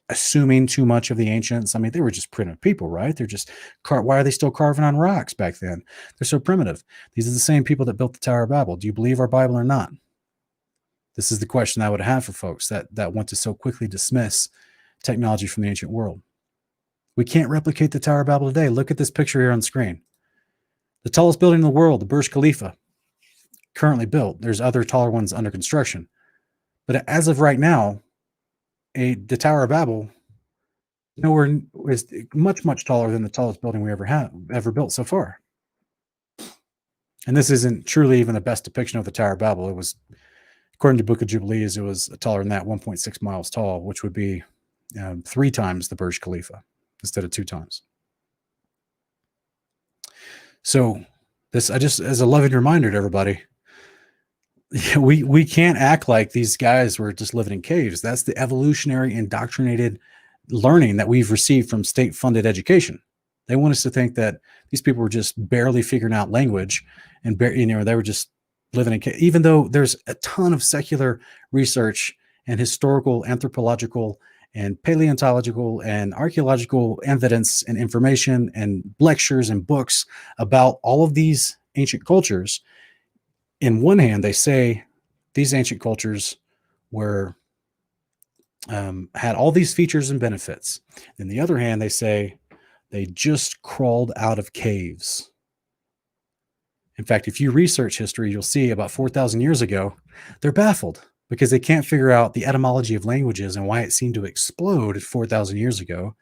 assuming too much of the ancients? I mean, they were just primitive people, right? They're just, why are they still carving on rocks back then? They're so primitive. These are the same people that built the Tower of Babel. Do you believe our Bible or not? This is the question I would have for folks that want to so quickly dismiss technology from the ancient world. We can't replicate the Tower of Babel today. Look at this picture here on screen. The tallest building in the world, the Burj Khalifa, currently built. There's other taller ones under construction. But as of right now, the Tower of Babel is much, much taller than the tallest building we ever built so far. And this isn't truly even the best depiction of the Tower of Babel. It was, according to Book of Jubilees, it was taller than that, 1.6 miles tall, which would be 3 times the Burj Khalifa instead of 2 times. So this, as a loving reminder to everybody, we can't act like these guys were just living in caves. That's the evolutionary indoctrinated learning that we've received from state-funded education. They want us to think that these people were just barely figuring out language and they were just living in caves, even though there's a ton of secular research and historical, anthropological, and paleontological and archaeological evidence and information and lectures and books about all of these ancient cultures. In one hand, they say these ancient cultures were had all these features and benefits. In the other hand, they say they just crawled out of caves. In fact, if you research history, you'll see about 4,000 years ago, they're baffled because they can't figure out the etymology of languages and why it seemed to explode 4,000 years ago,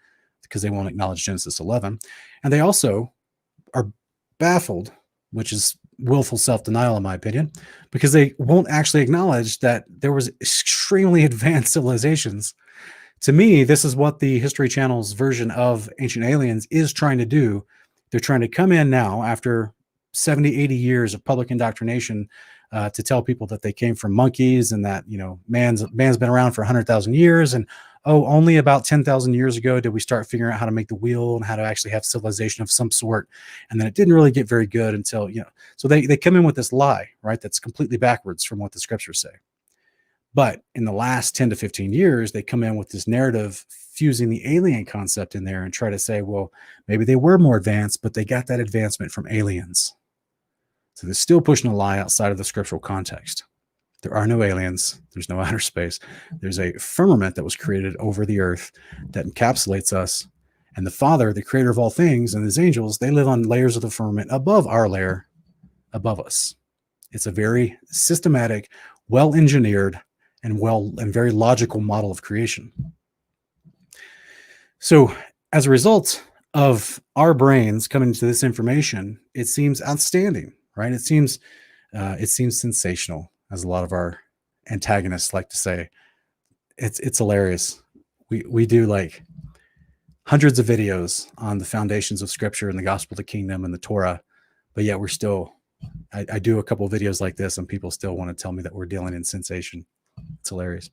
because they won't acknowledge Genesis 11. And they also are baffled, which is willful self-denial, in my opinion, because they won't actually acknowledge that there was extremely advanced civilizations. To me, this is what the History Channel's version of Ancient Aliens is trying to do. They're trying to come in now after 70, 80 years of public indoctrination to tell people that they came from monkeys and that, man's been around for 100,000 years. And, only about 10,000 years ago did we start figuring out how to make the wheel and how to actually have civilization of some sort. And then it didn't really get very good until, so they come in with this lie, right? That's completely backwards from what the scriptures say. But in the last 10 to 15 years, they come in with this narrative fusing the alien concept in there and try to say, well, maybe they were more advanced, but they got that advancement from aliens. So they're still pushing a lie outside of the scriptural context. There are no aliens. There's no outer space. There's a firmament that was created over the earth that encapsulates us. And the Father, the creator of all things, and his angels, they live on layers of the firmament above our layer, above us. It's a very systematic, well-engineered, and very logical model of creation. So as a result of our brains coming to this information, it seems outstanding, right? It seems sensational, as a lot of our antagonists like to say. It's hilarious. We do like hundreds of videos on the foundations of scripture and the gospel of the kingdom and the Torah, but yet we're still, I do a couple of videos like this and people still want to tell me that we're dealing in sensation. It's hilarious.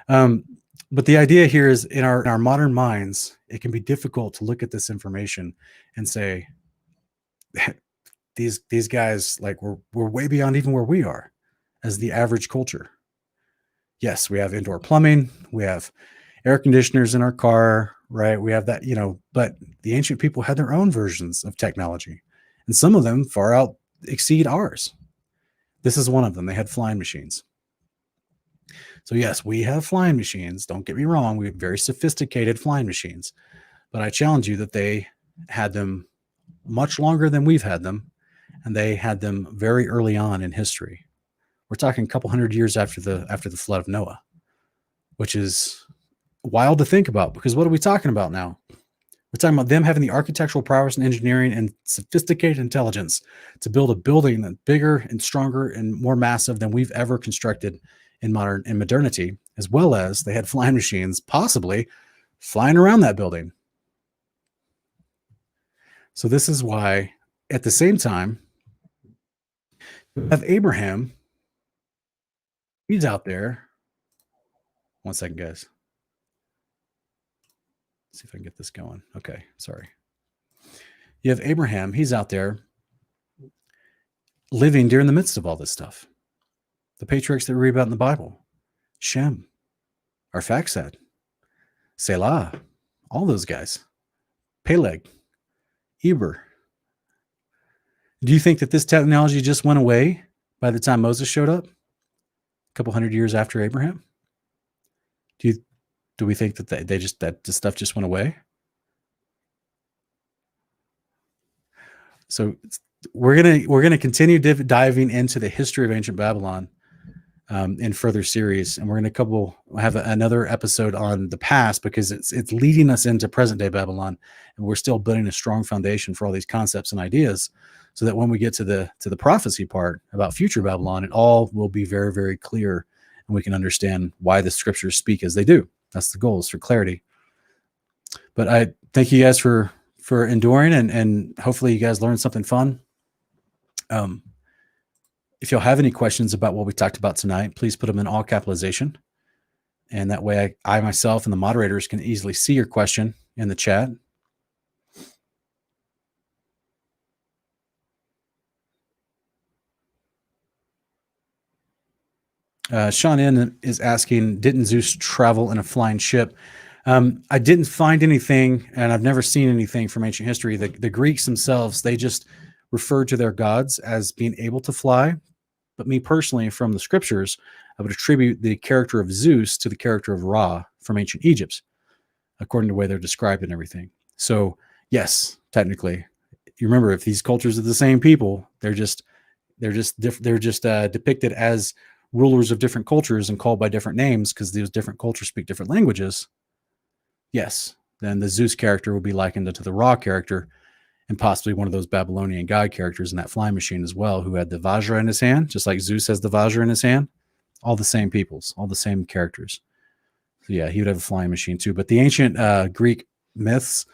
But the idea here is in our modern minds, it can be difficult to look at this information and say, these guys, like we're way beyond even where we are as the average culture. Yes, we have indoor plumbing, we have air conditioners in our car, right? We have that, but the ancient people had their own versions of technology, and some of them far out exceed ours. This is one of them. They had flying machines. So yes, we have flying machines. Don't get me wrong. We have very sophisticated flying machines, but I challenge you that they had them much longer than we've had them, and they had them very early on in history. We're talking a couple hundred years after the flood of Noah, which is wild to think about, because what are we talking about now? We're talking about them having the architectural prowess and engineering and sophisticated intelligence to build a building that's bigger and stronger and more massive than we've ever constructed in modernity, as well as they had flying machines possibly flying around that building. So this is why, at the same time, you have Abraham. He's out there. One second, guys. Let's see if I can get this going. Okay, sorry. You have Abraham. He's out there living during the midst of all this stuff. The patriarchs that we read about in the Bible. Shem, Arphaxad, Selah, all those guys. Peleg, Eber. Do you think that this technology just went away by the time Moses showed up? A couple hundred years after Abraham? Do we think that that the stuff just went away? So we're gonna continue diving into the history of ancient Babylon in further series, and we're gonna have another episode on the past, because it's leading us into present day Babylon, and we're still building a strong foundation for all these concepts and ideas, so that when we get to the prophecy part about future Babylon, it all will be very, very clear, and we can understand why the scriptures speak as they do. That's the goal, is for clarity. But I thank you guys for enduring, and hopefully you guys learned something fun. If you'll have any questions about what we talked about tonight, please put them in all capitalization. And that way I myself and the moderators can easily see your question in the chat. Sean N is asking, didn't Zeus travel in a flying ship? I didn't find anything, and I've never seen anything from ancient history. The Greeks themselves, they just referred to their gods as being able to fly. But me personally, from the scriptures, I would attribute the character of Zeus to the character of Ra from ancient Egypt, according to the way they're described and everything. So yes, technically, you remember, if these cultures are the same people, they're just depicted as rulers of different cultures and called by different names because those different cultures speak different languages. Yes, then the Zeus character will be likened to the Ra character, and possibly one of those Babylonian god characters in that flying machine as well, who had the Vajra in his hand, just like Zeus has the Vajra in his hand. All the same peoples, all the same characters. So yeah, he would have a flying machine too. But the ancient Greek myths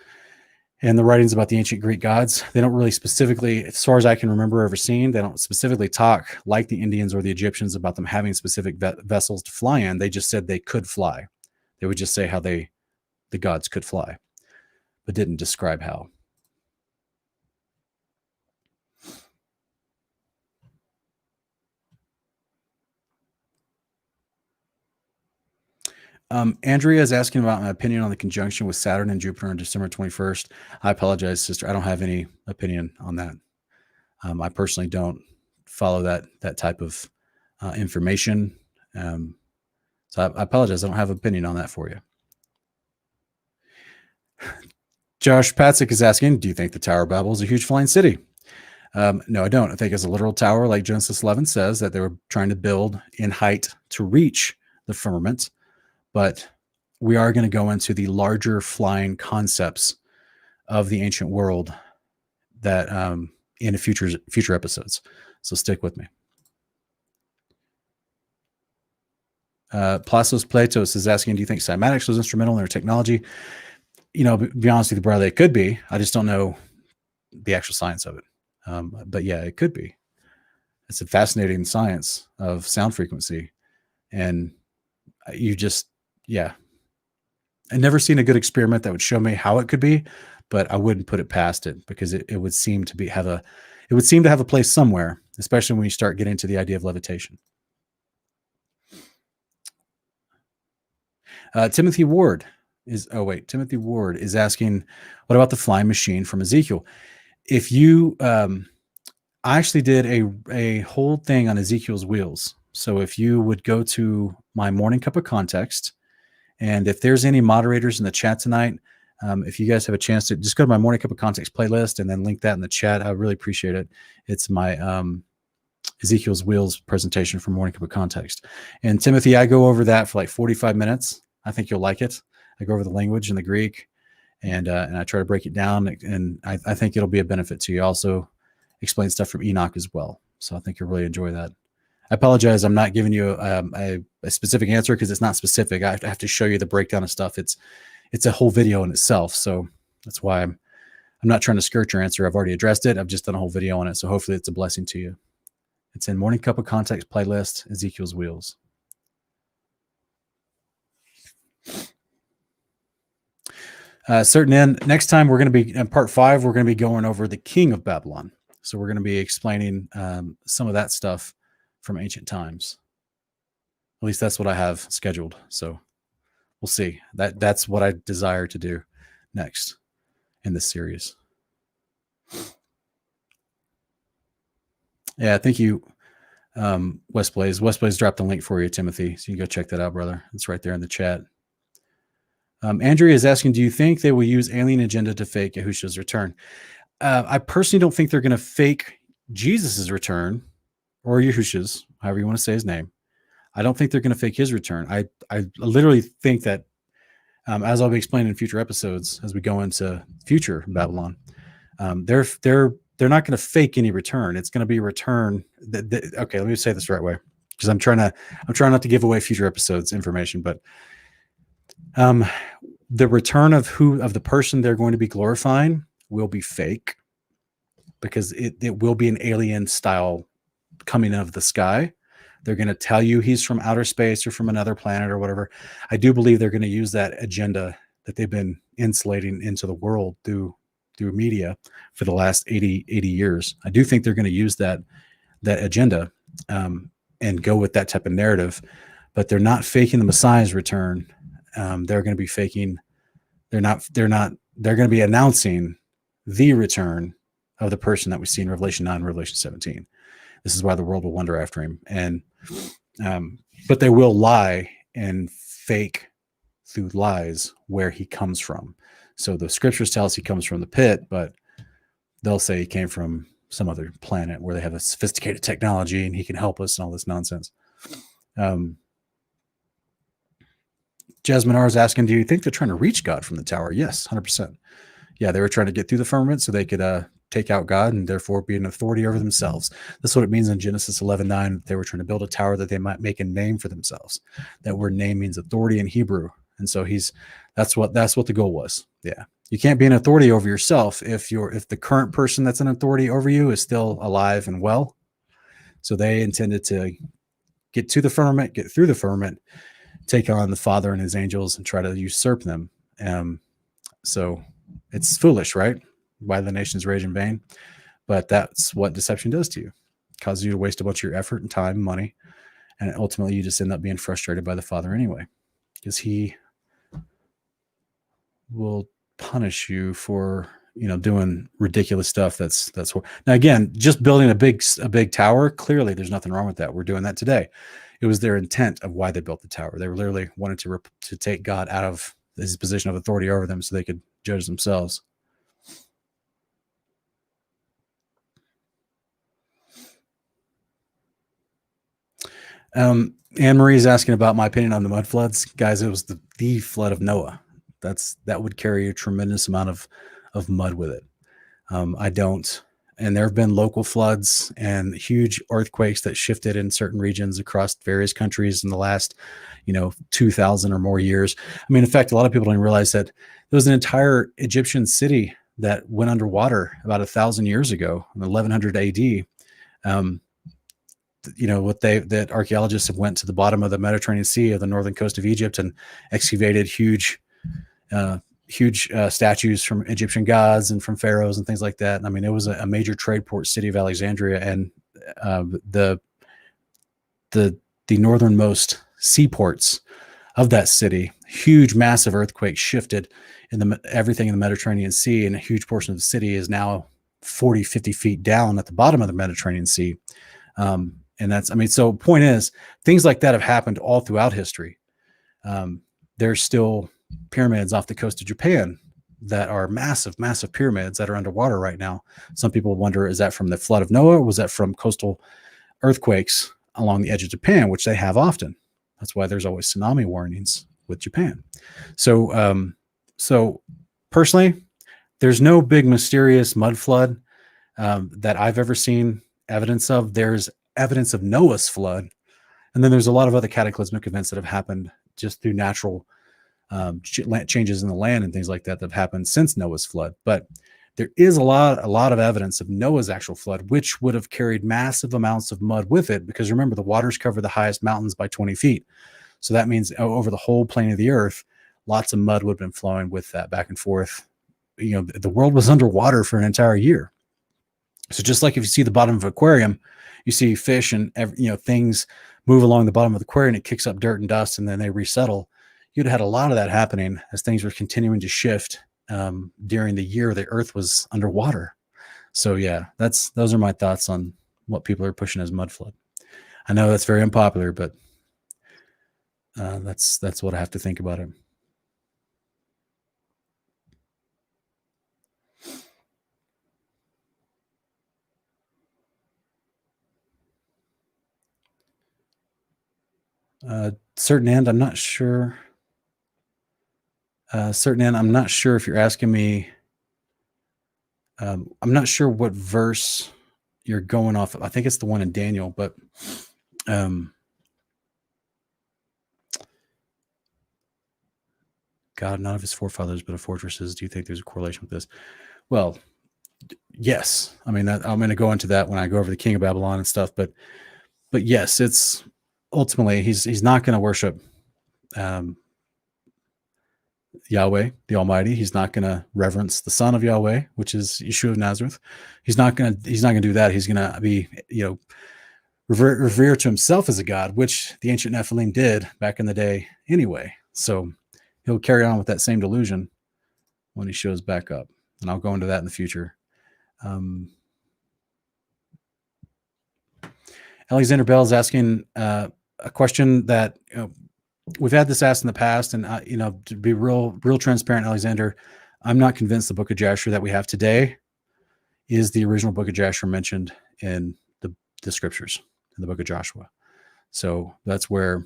and the writings about the ancient Greek gods, they don't really specifically, as far as I can remember ever seeing, they don't specifically talk like the Indians or the Egyptians about them having specific vessels to fly in. They just said they could fly. They would just say how the gods could fly, but didn't describe how. Andrea is asking about my opinion on the conjunction with Saturn and Jupiter on December 21st. I apologize, sister. I don't have any opinion on that. I personally don't follow that type of information. So I apologize. I don't have an opinion on that for you. Josh Patzik is asking, do you think the Tower of Babel is a huge flying city? No, I don't. I think it's a literal tower, like Genesis 11 says, that they were trying to build in height to reach the firmament. But we are going to go into the larger flying concepts of the ancient world that in future episodes. So stick with me. Plasos Platos is asking, do you think cymatics was instrumental in their technology? You know, be honest with you, brother, it could be. I just don't know the actual science of it. But yeah, it could be. It's a fascinating science of sound frequency. And yeah, I've never seen a good experiment that would show me how it could be, but I wouldn't put it past it, because it would seem to have a place somewhere, especially when you start getting into the idea of levitation. Timothy Ward is asking, what about the flying machine from Ezekiel? If you, I actually did a whole thing on Ezekiel's wheels. So if you would go to my Morning Cup of Context, and if there's any moderators in the chat tonight, if you guys have a chance to just go to my Morning Cup of Context playlist and then link that in the chat, I really appreciate it. It's my Ezekiel's Wheels presentation from Morning Cup of Context. And Timothy, I go over that for like 45 minutes. I think you'll like it. I go over the language and the Greek, and I try to break it down, and I think it'll be a benefit to you. Also explain stuff from Enoch as well. So I think you'll really enjoy that. I apologize. I'm not giving you a specific answer because it's not specific. I have to show you the breakdown of stuff. It's a whole video in itself. So that's why I'm not trying to skirt your answer. I've already addressed it. I've just done a whole video on it. So hopefully it's a blessing to you. It's in Morning Cup of Context playlist, Ezekiel's Wheels. Certain end. Next time we're going to be in part 5. We're going to be going over the king of Babylon. So we're going to be explaining some of that stuff from ancient times. At least that's what I have scheduled. So we'll see. That's what I desire to do next in this series. Yeah, thank you, West Blaze. West Blaze dropped a link for you, Timothy. So you can go check that out, brother. It's right there in the chat. Andrea is asking, do you think they will use alien agenda to fake Yahushua's return? I personally don't think they're going to fake Jesus's return or Yahushua's, however you want to say his name. I don't think they're going to fake his return. I literally think that, as I'll be explaining in future episodes, as we go into future Babylon, they're not going to fake any return. It's going to be a return. Okay, let me say this the right way, because I'm trying not to give away future episodes information, but the return of the person they're going to be glorifying will be fake, because it will be an alien style coming out of the sky. They're going to tell you he's from outer space or from another planet or whatever. I do believe they're going to use that agenda that they've been insulating into the world through media for the last 80 years. I do think they're going to use that agenda and go with that type of narrative, but they're not faking the Messiah's return. They're going to be faking. They're going to be announcing the return of the person that we see in Revelation 9, Revelation 17. This is why the world will wonder after him. And, but they will lie and fake through lies where he comes from. So the scriptures tell us he comes from the pit, but they'll say he came from some other planet where they have a sophisticated technology and he can help us and all this nonsense. Jasmine R is asking, do you think they're trying to reach God from the tower? Yes, 100%. Yeah, they were trying to get through the firmament so they could take out God and therefore be an authority over themselves. That's what it means in Genesis 11:9. They were trying to build a tower that they might make a name for themselves. That word name means authority in Hebrew. And so that's what the goal was. Yeah. You can't be an authority over yourself if the current person that's an authority over you is still alive and well. So they intended to get to the firmament, get through the firmament, take on the Father and his angels and try to usurp them. So it's foolish, right? Why the nations rage in vain. But that's what deception does to you. It causes you to waste a bunch of your effort and time and money. And ultimately you just end up being frustrated by the Father anyway, because he will punish you for, doing ridiculous stuff. That's now, again, just building a big tower. Clearly there's nothing wrong with that. We're doing that today. It was their intent of why they built the tower. They were literally wanted to take God out of his position of authority over them so they could judge themselves. Anne Marie is asking about my opinion on the mud floods. Guys, it was the flood of Noah. That would carry a tremendous amount of mud with it. I don't. And there have been local floods and huge earthquakes that shifted in certain regions across various countries in the last, 2,000 or more years. I mean, in fact, a lot of people don't realize that there was an entire Egyptian city that went underwater about 1,000 years ago, in 1100 AD. That archaeologists have went to the bottom of the Mediterranean Sea of the northern coast of Egypt and excavated huge statues from Egyptian gods and from pharaohs and things like that. I mean, it was a major trade port city of Alexandria, and the northernmost seaports of that city, huge, massive earthquake shifted everything in the Mediterranean Sea, and a huge portion of the city is now 40, 50 feet down at the bottom of the Mediterranean Sea. So point is, things like that have happened all throughout history. There's still pyramids off the coast of Japan that are massive, massive pyramids that are underwater right now. Some people wonder, is that from the flood of Noah, or was that from coastal earthquakes along the edge of Japan, which they have often? That's why there's always tsunami warnings with Japan. So personally, there's no big mysterious mud flood that I've ever seen evidence of. There's evidence of Noah's flood, and then there's a lot of other cataclysmic events that have happened just through natural changes in the land and things like that have happened since Noah's flood. But there is a lot of evidence of Noah's actual flood, which would have carried massive amounts of mud with it, because remember, the waters cover the highest mountains by 20 feet. So that means over the whole plane of the earth, lots of mud would have been flowing with that back and forth. The world was underwater for an entire year. So just like if you see the bottom of an aquarium, you see fish and things move along the bottom of the aquarium, it kicks up dirt and dust, and then they resettle. You'd have had a lot of that happening as things were continuing to shift during the year the earth was underwater. So yeah, those are my thoughts on what people are pushing as mud flood. I know that's very unpopular, but that's what I have to think about it. Certain end, I'm not sure. Certain end, I'm not sure if you're asking me. I'm not sure what verse you're going off of. I think it's the one in Daniel, but God, not of his forefathers, but of fortresses. Do you think there's a correlation with this? Well, yes. I mean, I'm going to go into that when I go over the king of Babylon and stuff. But yes, it's ultimately he's not going to worship Yahweh, the Almighty. He's not going to reverence the Son of Yahweh, which is Yeshua of Nazareth. He's not going to do that. He's going to be, revere to himself as a god, which the ancient Nephilim did back in the day anyway. So he'll carry on with that same delusion when he shows back up. And I'll go into that in the future. Alexander Bell is asking a question that we've had this asked in the past, and to be real transparent, Alexander, I'm not convinced the Book of Jasher that we have today is the original Book of Jasher mentioned in the scriptures in the Book of Joshua. So that's where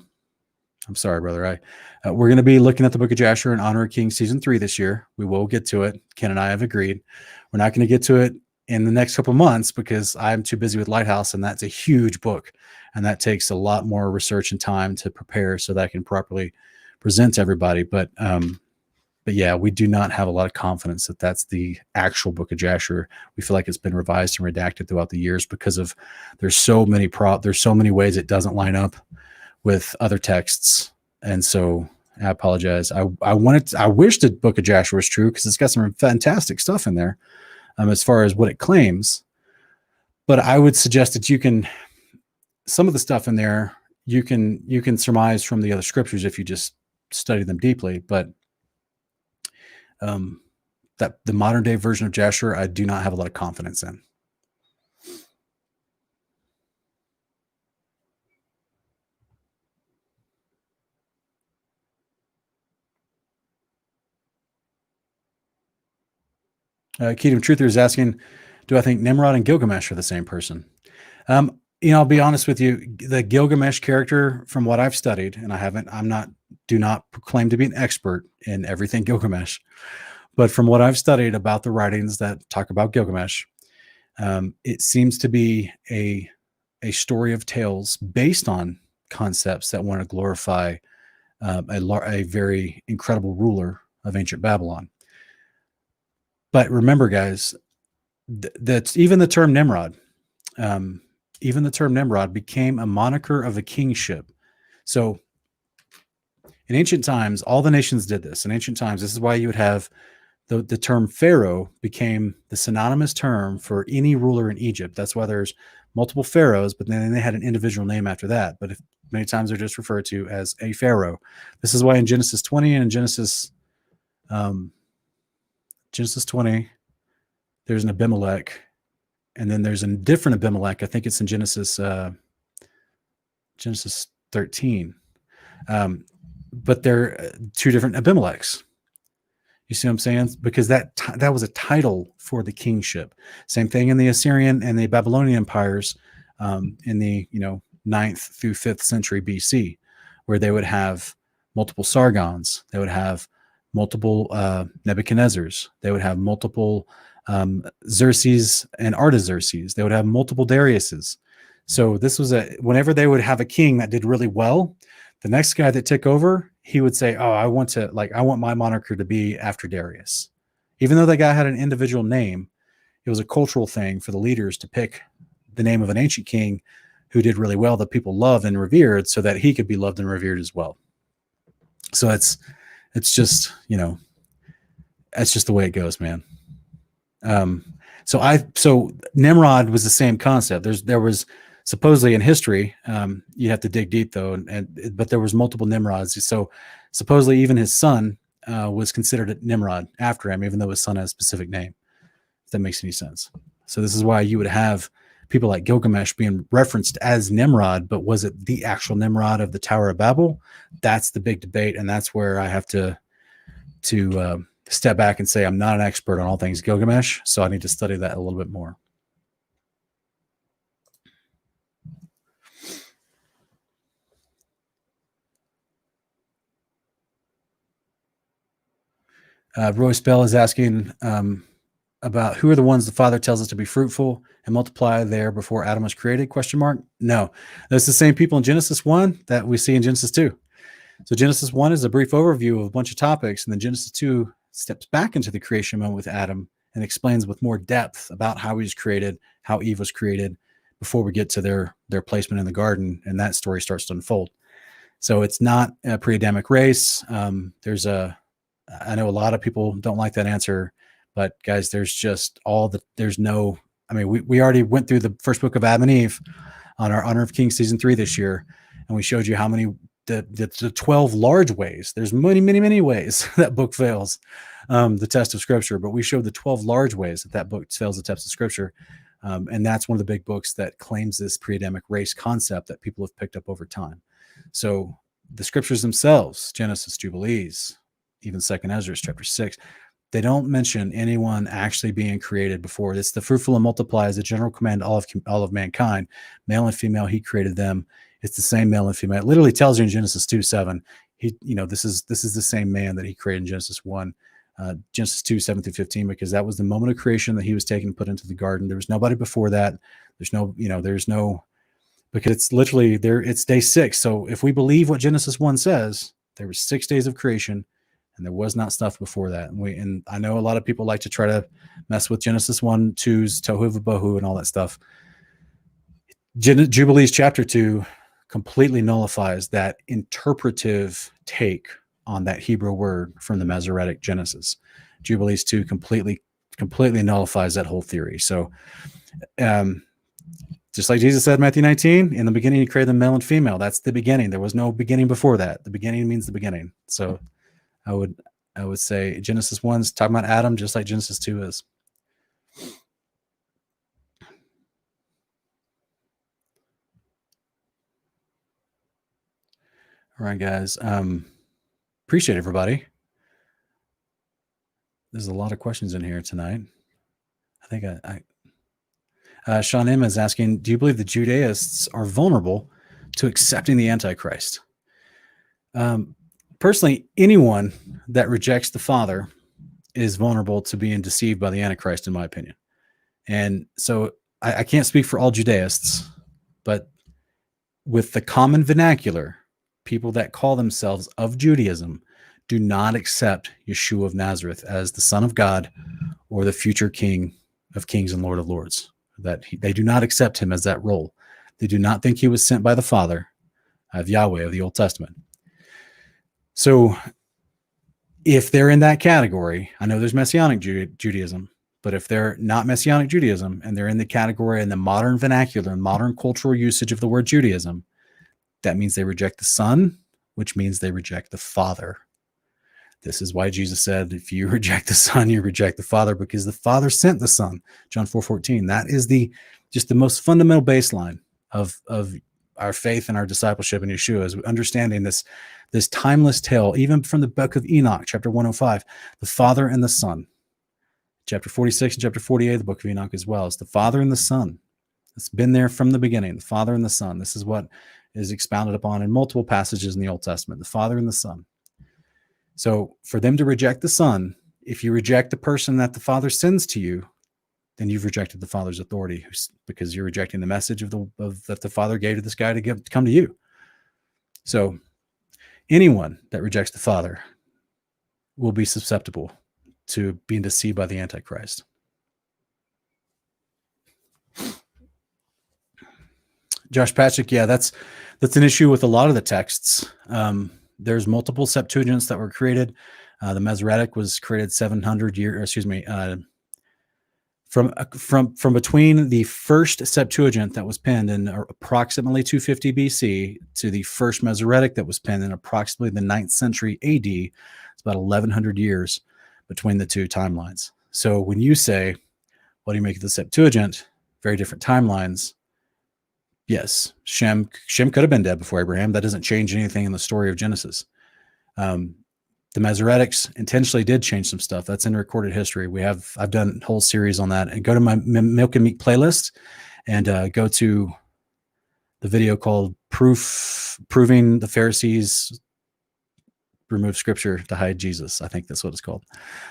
I'm sorry, brother. We're going to be looking at the Book of Jasher in Honor of Kings season 3 this year. We will get to it. Ken and I have agreed. We're not going to get to it in the next couple of months because I'm too busy with Lighthouse, and that's a huge book, and that takes a lot more research and time to prepare so that I can properly present to everybody. But yeah, we do not have a lot of confidence that that's the actual Book of Jasher. We feel like it's been revised and redacted throughout the years because of there's so many ways it doesn't line up with other texts. And so I apologize. I wish the Book of Jasher was true because it's got some fantastic stuff in there as far as what it claims. But I would suggest that some of the stuff in there, you can surmise from the other scriptures if you just study them deeply. But that the modern day version of Jasher, I do not have a lot of confidence in. Kingdom Truther is asking, do I think Nimrod and Gilgamesh are the same person? I'll be honest with you, the Gilgamesh character, from what I've studied, and do not proclaim to be an expert in everything Gilgamesh, but from what I've studied about the writings that talk about Gilgamesh, it seems to be a story of tales based on concepts that want to glorify a very incredible ruler of ancient Babylon. But remember, guys, that even the term Nimrod, became a moniker of a kingship. So in ancient times, all the nations did this. In ancient times, this is why you would have the term Pharaoh became the synonymous term for any ruler in Egypt. That's why there's multiple pharaohs, but then they had an individual name after that. But many times they're just referred to as a pharaoh. This is why in Genesis 20 and in Genesis 20, there's an Abimelech, and then there's a different Abimelech. I think it's in Genesis 13. But they're two different Abimelechs. You see what I'm saying? Because that was a title for the kingship. Same thing in the Assyrian and the Babylonian empires in the 9th through 5th century BC, where they would have multiple Sargons. They would have multiple Nebuchadnezzars. They would have multiple Xerxes and Artaxerxes. They would have multiple Dariuses. So this was whenever they would have a king that did really well, the next guy that took over, he would say, "Oh, I want my monarchy to be after Darius," Even though that guy had an individual name, it was a cultural thing for the leaders to pick the name of an ancient king who did really well that people loved and revered so that he could be loved and revered as well. So it's just, that's just the way it goes, man. So Nimrod was the same concept. There was supposedly in history, you have to dig deep though, but there was multiple Nimrods. So supposedly even his son was considered a Nimrod after him, even though his son has a specific name. If that makes any sense. So this is why you would have people like Gilgamesh being referenced as Nimrod, but was it the actual Nimrod of the Tower of Babel? That's the big debate, and that's where I have to step back and say I'm not an expert on all things Gilgamesh, so I need to study that a little bit more. Royce Bell is asking about who are the ones the Father tells us to be fruitful and multiply there before Adam was created? ? No, that's the same people in Genesis 1 that we see in Genesis 2. So Genesis 1 is a brief overview of a bunch of topics, and then Genesis 2 steps back into the creation moment with Adam and explains with more depth about how he was created, how Eve was created, before we get to their placement in the garden, and that story starts to unfold. So it's not a pre-Adamic race. I know a lot of people don't like that answer, but guys, we already went through the first book of Adam and Eve on our Honor of Kings season 3 this year, and we showed you how many the 12 large ways. There's many ways that book fails the test of Scripture, but we showed the 12 large ways that book fails the test of Scripture, and that's one of the big books that claims this pre-Adamic race concept that people have picked up over time. So the Scriptures themselves, Genesis, Jubilees, even 2nd Ezra, chapter 6, they don't mention anyone actually being created before. It's the fruitful and multiply as a general command to all of mankind. Male and female, he created them. It's the same male and female. It literally tells you in Genesis 2:7, this is the same man that he created in Genesis 1, Genesis 2:7-15, because that was the moment of creation that he was taken and put into the garden. There was nobody before that. Because it's literally there. It's day 6. So if we believe what Genesis 1 says, there was 6 days of creation, and there was not stuff before that. And I know a lot of people like to try to mess with Genesis 1:2's tohu v'bohu and all that stuff. Jubilees chapter 2 completely nullifies that interpretive take on that Hebrew word from the Masoretic Genesis. Jubilees 2 completely nullifies that whole theory. So just like Jesus said in Matthew 19, in the beginning he created the male and female. That's the beginning. There was no beginning before that. The beginning means the beginning. So I would say Genesis 1 is talking about Adam, just like Genesis 2 is. All right, guys. Appreciate everybody. There's a lot of questions in here tonight. I think Sean M is asking, do you believe the Judaists are vulnerable to accepting the Antichrist? Personally, anyone that rejects the Father is vulnerable to being deceived by the Antichrist, in my opinion. And so I can't speak for all Judaists, but with the common vernacular, people that call themselves of Judaism do not accept Yeshua of Nazareth as the Son of God or the future King of Kings and Lord of Lords. They do not accept him as that role. They do not think he was sent by the Father of Yahweh of the Old Testament. So if they're in that category, I know there's Messianic Judaism, but if they're not Messianic Judaism and they're in the category in the modern vernacular and modern cultural usage of the word Judaism, that means they reject the Son, which means they reject the Father. This is why Jesus said, if you reject the Son, you reject the Father, because the Father sent the Son. John 4:14. That is just the most fundamental baseline of our faith and our discipleship in Yeshua, is understanding this timeless tale, even from the book of Enoch, chapter 105, the Father and the Son. Chapter 46 and chapter 48, the book of Enoch as well. It's the Father and the Son. It's been there from the beginning, the Father and the Son. This is what is expounded upon in multiple passages in the Old Testament, the Father and the Son. So for them to reject the Son, if you reject the person that the Father sends to you, then you've rejected the Father's authority, because you're rejecting the message that the Father gave to this guy to come to you. So anyone that rejects the Father will be susceptible to being deceived by the Antichrist. Josh Patrick, yeah, that's an issue with a lot of the texts. There's multiple Septuagints that were created. The Masoretic was created 700 years, excuse me, from between the first Septuagint that was penned in approximately 250 BC to the first Masoretic that was penned in approximately the 9th century AD. It's about 1100 years between the two timelines. So when you say, what do you make of the Septuagint? Very different timelines. Yes, Shem could have been dead before Abraham. That doesn't change anything in the story of Genesis. The Masoretics intentionally did change some stuff. That's in recorded history. I've done a whole series on that. And go to my Milk and Meat playlist and go to the video called Proving the Pharisees Remove Scripture to Hide Jesus. I think that's what it's called.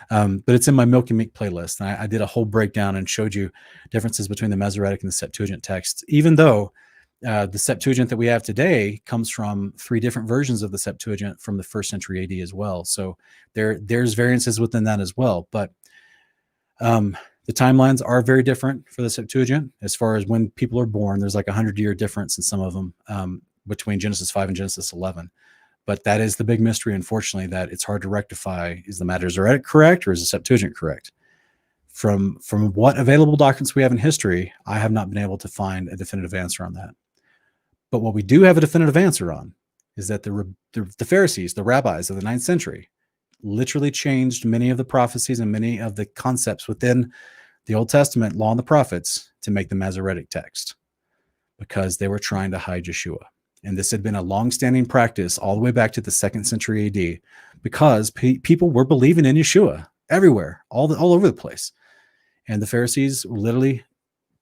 But it's in my Milk and Meat playlist. And I did a whole breakdown and showed you differences between the Masoretic and the Septuagint texts, even though the Septuagint that we have today comes from 3 different versions of the Septuagint from the 1st century AD as well. So there's variances within that as well. But the timelines are very different for the Septuagint as far as when people are born. There's like 100-year difference in some of them between Genesis 5 and Genesis 11. But that is the big mystery, unfortunately, that it's hard to rectify. Is the Masoretic correct or is the Septuagint correct? From what available documents we have in history, I have not been able to find a definitive answer on that. But what we do have a definitive answer on is that the Pharisees, the rabbis of the 9th century, literally changed many of the prophecies and many of the concepts within the Old Testament, Law and the Prophets, to make the Masoretic text because they were trying to hide Yeshua. And this had been a long-standing practice all the way back to the 2nd century AD because people were believing in Yeshua everywhere, all over the place. And the Pharisees were literally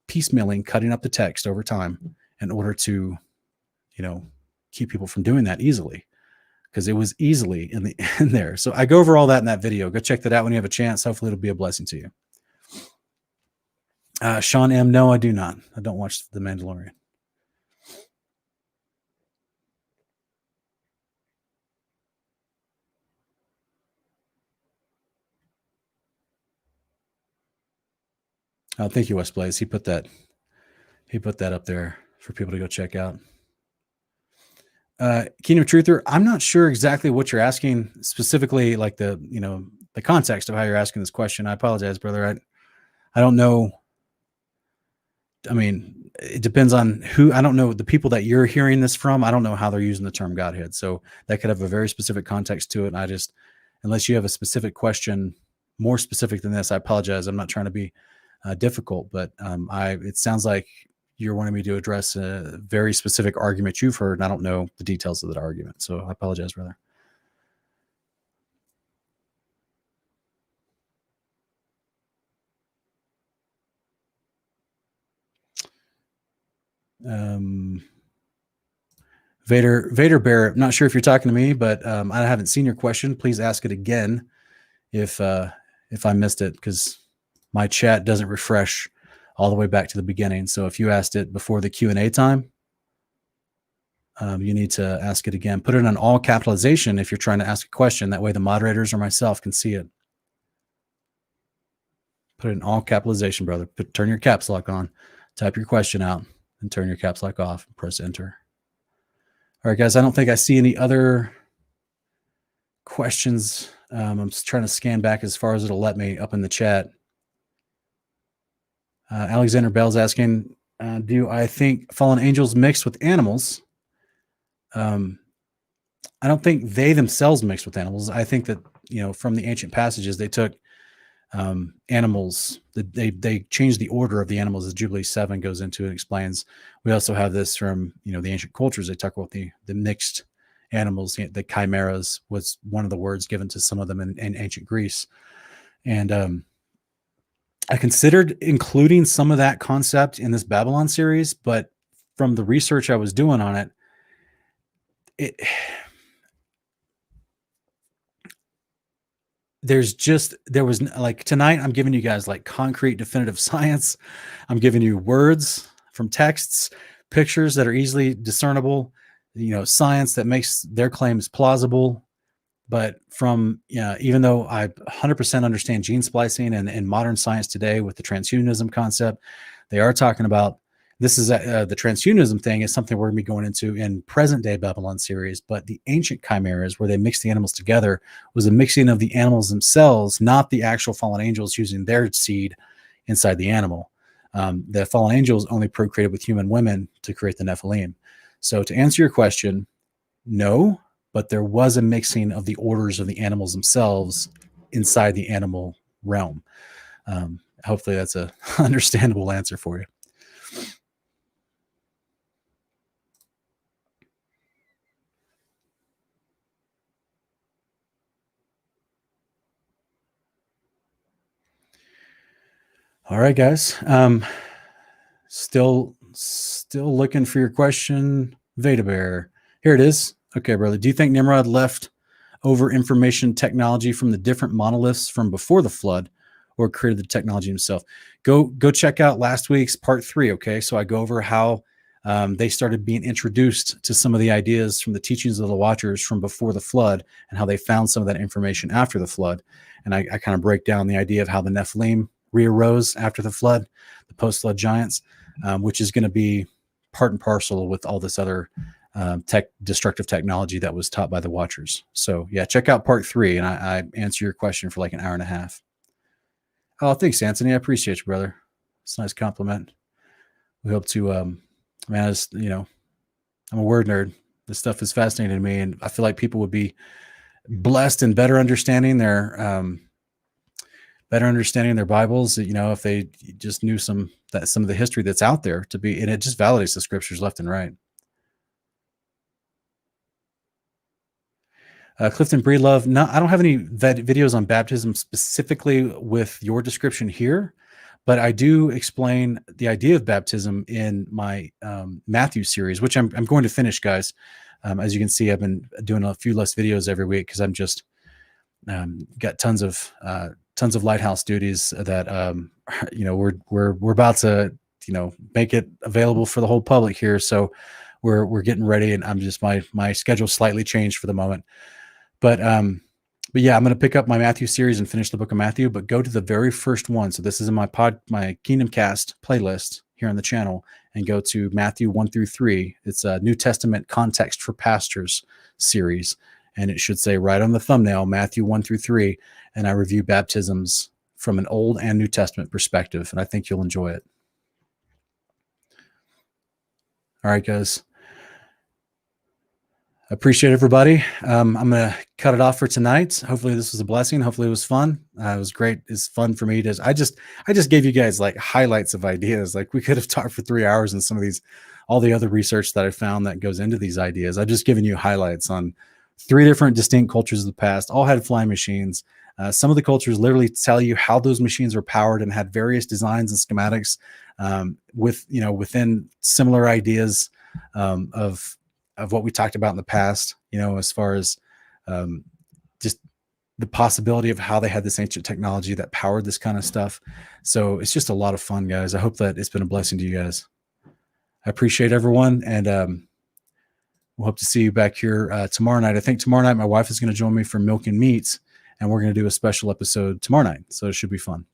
piecemealing, cutting up the text over time in order to, keep people from doing that easily, because it was easily in there. So I go over all that in that video. Go check that out when you have a chance. Hopefully it'll be a blessing to you. Sean M. No, I do not. I don't watch The Mandalorian. Oh, thank you, West Blaze. He put that up there for people to go check out. Kingdom Truther, I'm not sure exactly what you're asking specifically, like the context of how you're asking this question. I apologize, brother. I don't know. I mean, it depends on who. I don't know the people that you're hearing this from. I don't know how they're using the term Godhead. So that could have a very specific context to it. And unless you have a specific question, more specific than this, I apologize. I'm not trying to be difficult, but it sounds like you're wanting me to address a very specific argument you've heard, and I don't know the details of that argument. So I apologize, brother. Vader Bear, I'm not sure if you're talking to me, but I haven't seen your question. Please ask it again if I missed it, because my chat doesn't refresh all the way back to the beginning. So if you asked it before the Q&A time, you need to ask it again. Put it on all capitalization if you're trying to ask a question. That way the moderators or myself can see it. Put it in all capitalization, brother. Turn your caps lock on. Type your question out and turn your caps lock off. Press enter. All right, guys. I don't think I see any other questions. I'm just trying to scan back as far as it'll let me up in the chat. Alexander Bell's asking, do I think fallen angels mixed with animals? I don't think they themselves mixed with animals. I think that, from the ancient passages, they took animals, they changed the order of the animals as Jubilee 7 goes into and explains. We also have this from, the ancient cultures. They talk about the mixed animals. The chimeras was one of the words given to some of them in ancient Greece. And I considered including some of that concept in this Babylon series, but from the research I was doing on it, there was like, tonight I'm giving you guys like concrete definitive science. I'm giving you words from texts, pictures that are easily discernible, science that makes their claims plausible. But from, even though I 100% understand gene splicing and modern science today with the transhumanism concept, they are talking about this is the transhumanism thing is something we're going to be going into in present day Babylon series. But the ancient chimeras, where they mix the animals together, was a mixing of the animals themselves, not the actual fallen angels using their seed inside the animal. The fallen angels only procreated with human women to create the Nephilim. So to answer your question, no, but there was a mixing of the orders of the animals themselves inside the animal realm. Hopefully that's a understandable answer for you. All right, guys. Still looking for your question, Veda Bear. Here it is. Okay, brother. Do you think Nimrod left over information technology from the different monoliths from before the flood, or created the technology himself? Go check out last week's part 3. Okay, so I go over how they started being introduced to some of the ideas from the teachings of the Watchers from before the flood, and how they found some of that information after the flood. And I kind of break down the idea of how the Nephilim re-arose after the flood, the post-flood giants, which is going to be part and parcel with all this other destructive technology that was taught by the Watchers. So yeah, check out part 3, and I answer your question for like an hour and a half. Oh, thanks, Anthony. I appreciate you, brother. It's a nice compliment. We hope to, man, I'm a word nerd. This stuff is fascinating to me, and I feel like people would be blessed and better understanding their Bibles, if they just knew some of the history that's out there and it just validates the scriptures left and right. Clifton Breedlove, no, I don't have any videos on baptism specifically with your description here, but I do explain the idea of baptism in my Matthew series, which I'm going to finish, guys. As you can see, I've been doing a few less videos every week because I'm just got tons of lighthouse duties that we're about to make it available for the whole public here. So we're getting ready, and I'm just my schedule slightly changed for the moment. But yeah, I'm going to pick up my Matthew series and finish the book of Matthew. But go to the very first one. So this is in my Kingdom Cast playlist here on the channel, and go to Matthew 1-3. It's a New Testament Context for Pastors series. And it should say right on the thumbnail, Matthew 1-3, and I review baptisms from an Old and New Testament perspective, and I think you'll enjoy it. All right, guys. I appreciate everybody. I'm going to cut it off for tonight. Hopefully this was a blessing. Hopefully it was fun. It was great. It's fun for me to. I just gave you guys like highlights of ideas. Like we could have talked for 3 hours, and some of these, all the other research that I found that goes into these ideas. I've just given you highlights on 3 different distinct cultures of the past, all had flying machines. Some of the cultures literally tell you how those machines were powered and had various designs and schematics within similar ideas of what we talked about in the past, as far as just the possibility of how they had this ancient technology that powered this kind of stuff. So it's just a lot of fun, guys. I hope that it's been a blessing to you guys. I appreciate everyone, and we'll hope to see you back here tomorrow night. I think tomorrow night my wife is going to join me for Milk and Meats, and we're going to do a special episode tomorrow night. So it should be fun.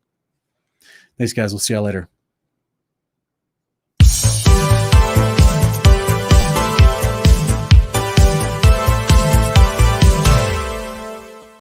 Thanks, guys. We'll see y'all later.